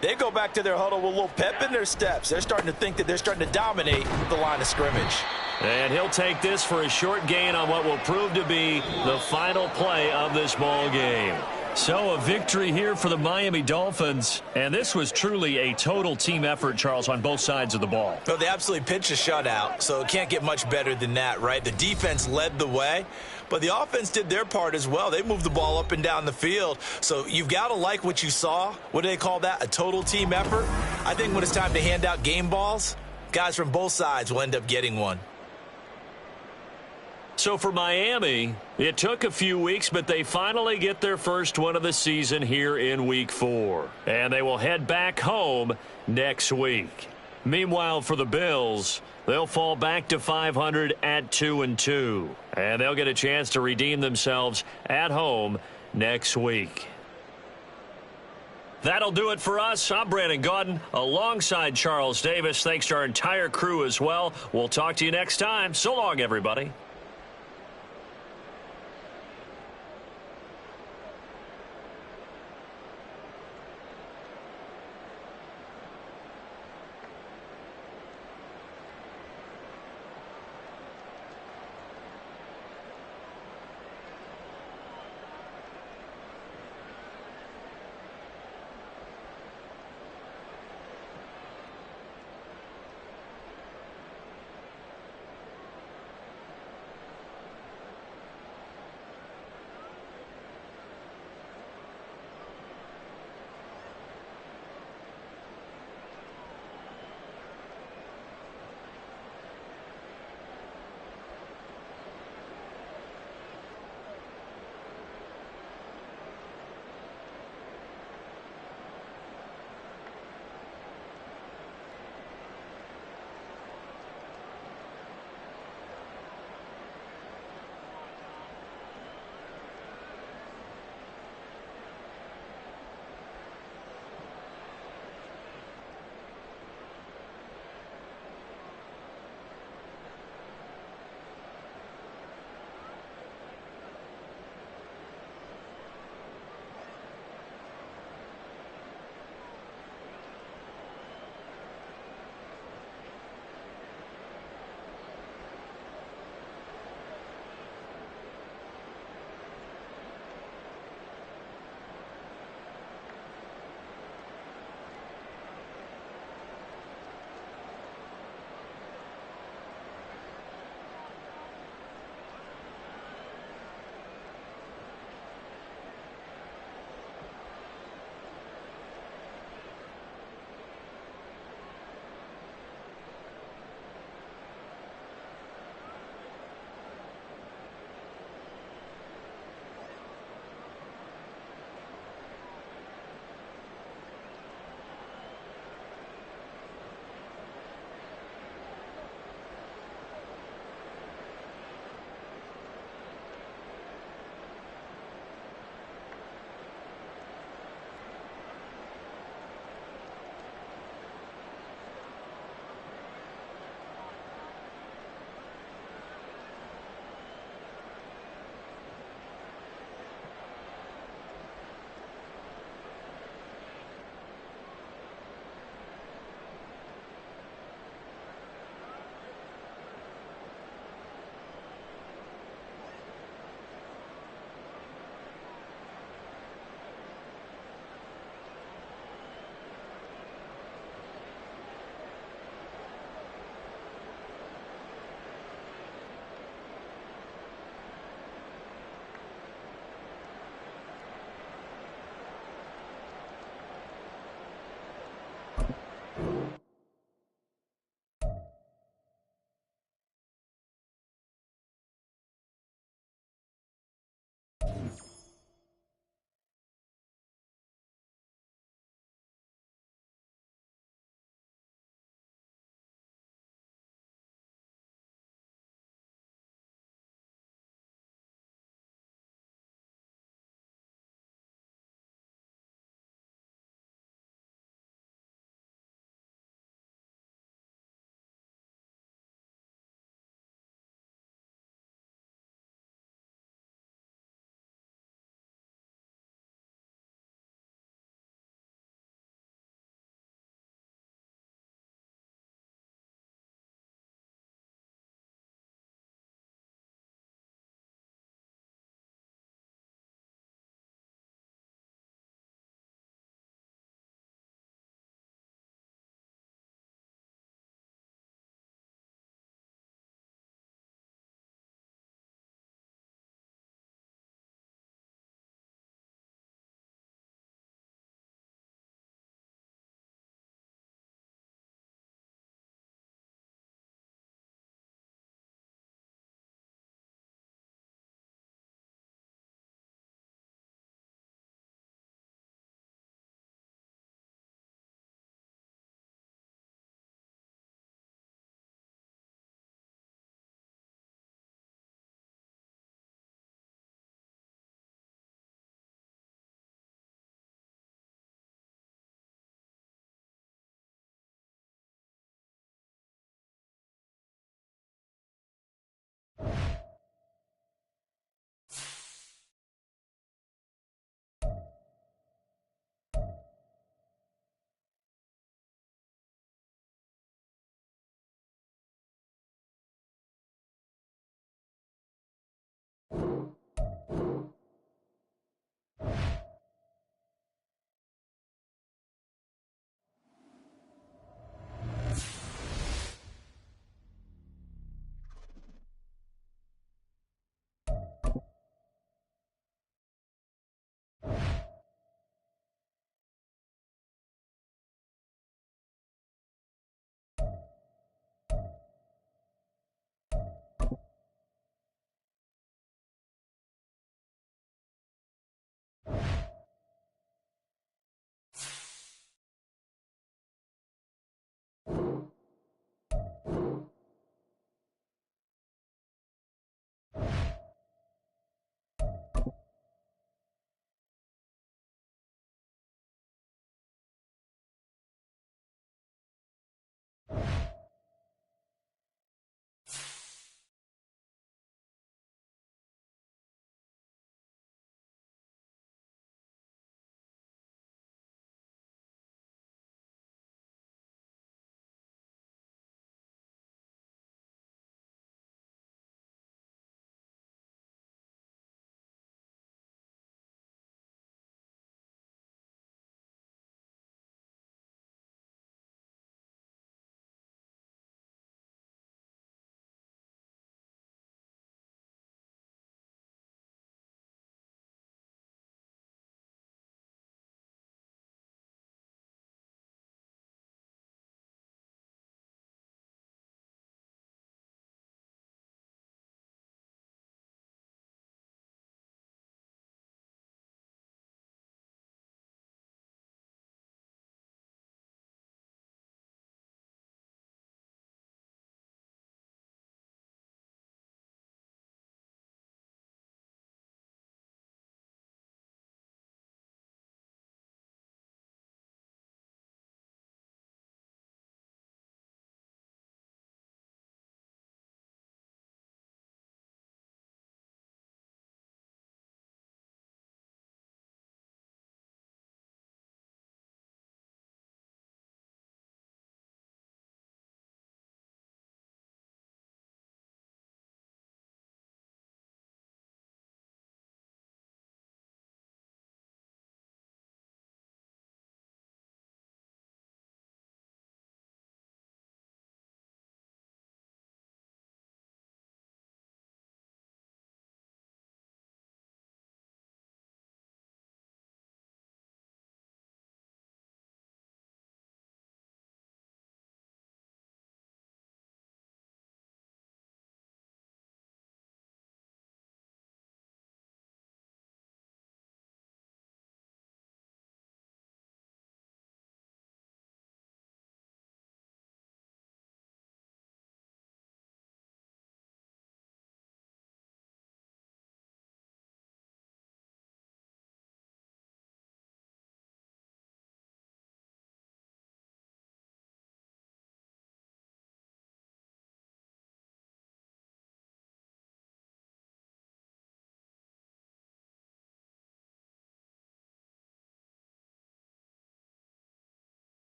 they go back to their huddle with a little pep in their steps. They're starting to think that they're starting to dominate the line of scrimmage. And he'll take this for a short gain on what will prove to be the final play of this ball game. So a victory here for the Miami Dolphins. And this was truly a total team effort, Charles, on both sides of the ball. Well, they absolutely pitched a shutout, so it can't get much better than that, right? The defense led the way, but the offense did their part as well. They moved the ball up and down the field. So you've got to like what you saw. What do they call that? A total team effort? I think when it's time to hand out game balls, guys from both sides will end up getting one. So for Miami, it took a few weeks, but they finally get their first win of the season here in Week 4. And they will head back home next week. Meanwhile, for the Bills, they'll fall back to 500 at 2-2. And they'll get a chance to redeem themselves at home next week. That'll do it for us. I'm Brandon Gaudin alongside Charles Davis. Thanks to our entire crew as well. We'll talk to you next time. So long, everybody.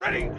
Ready.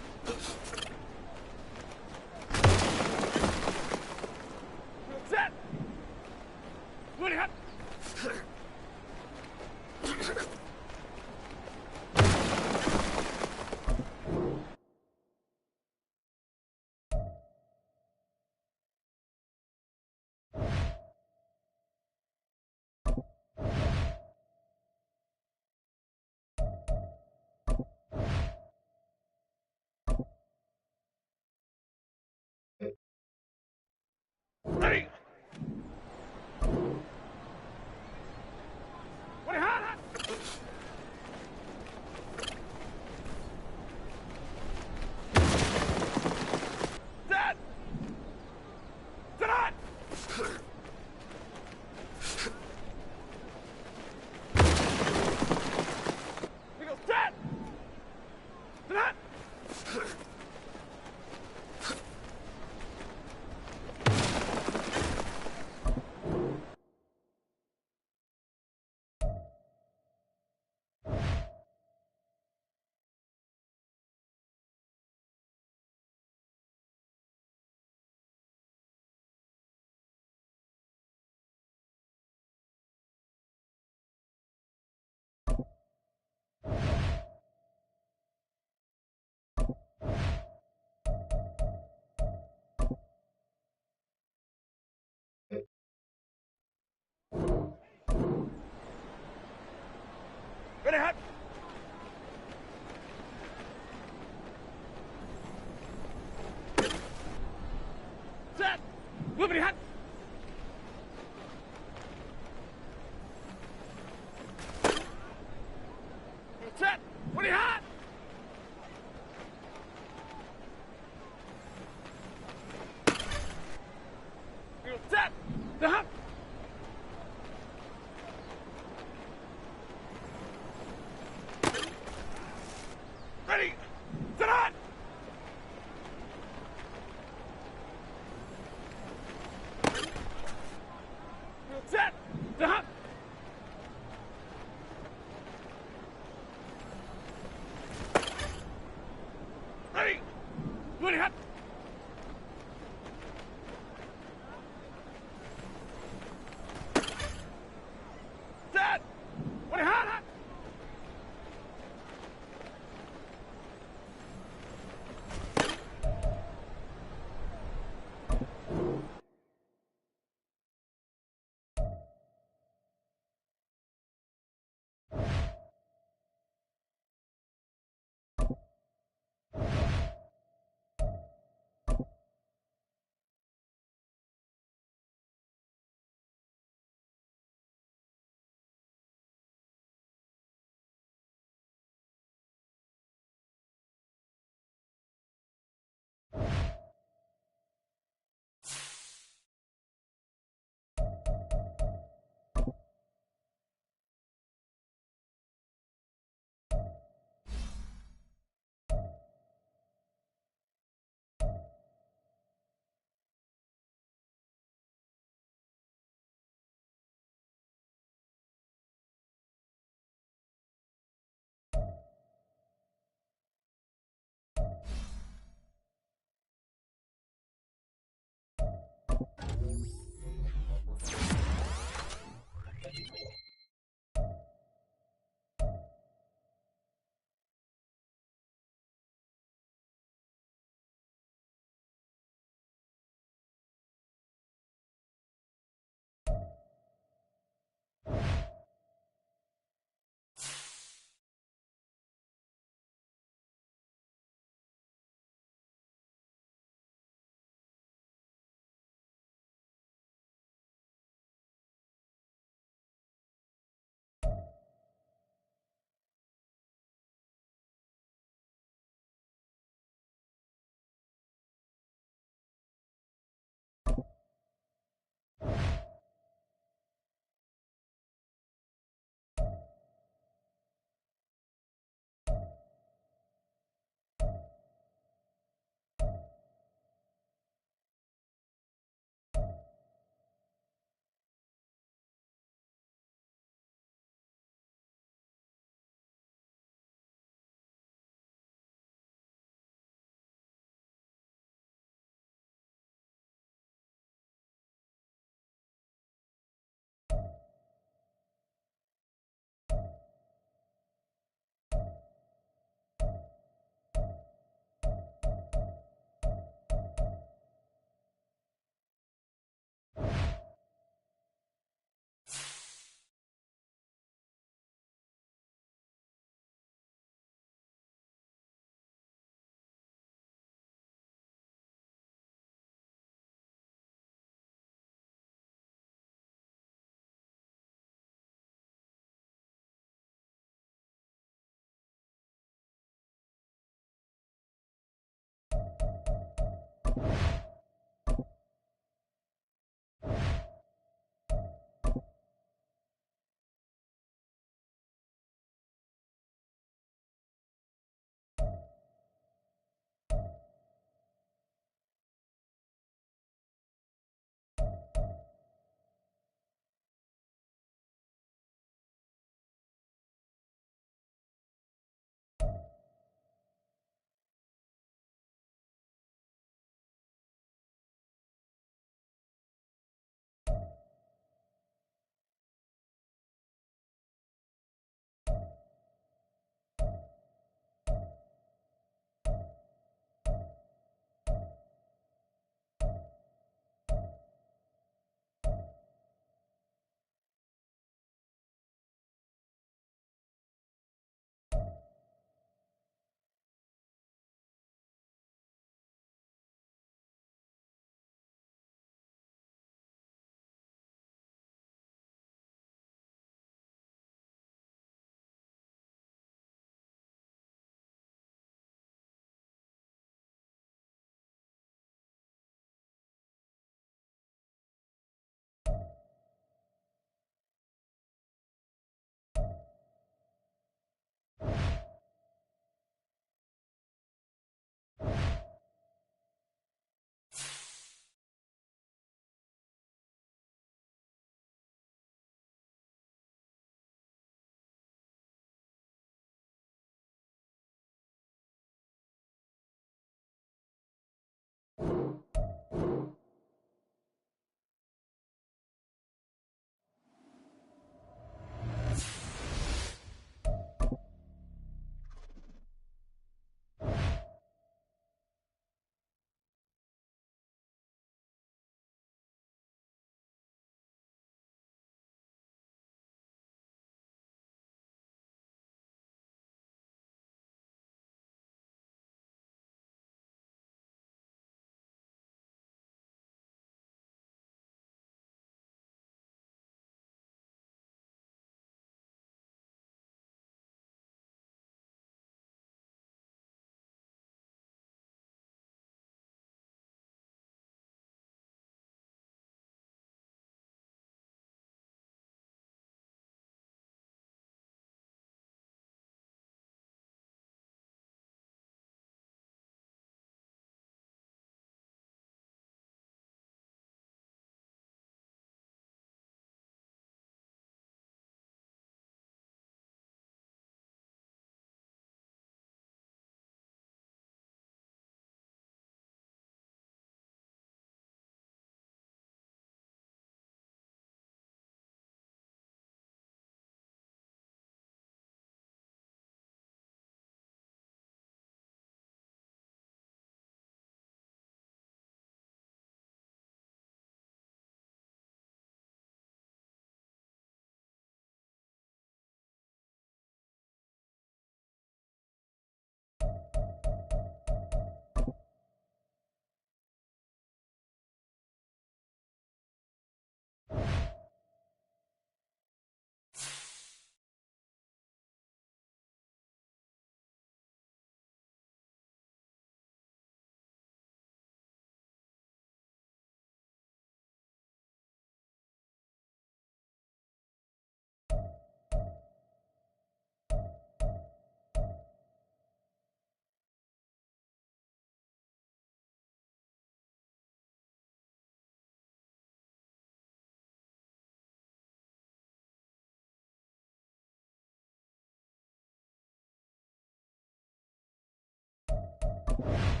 yard line.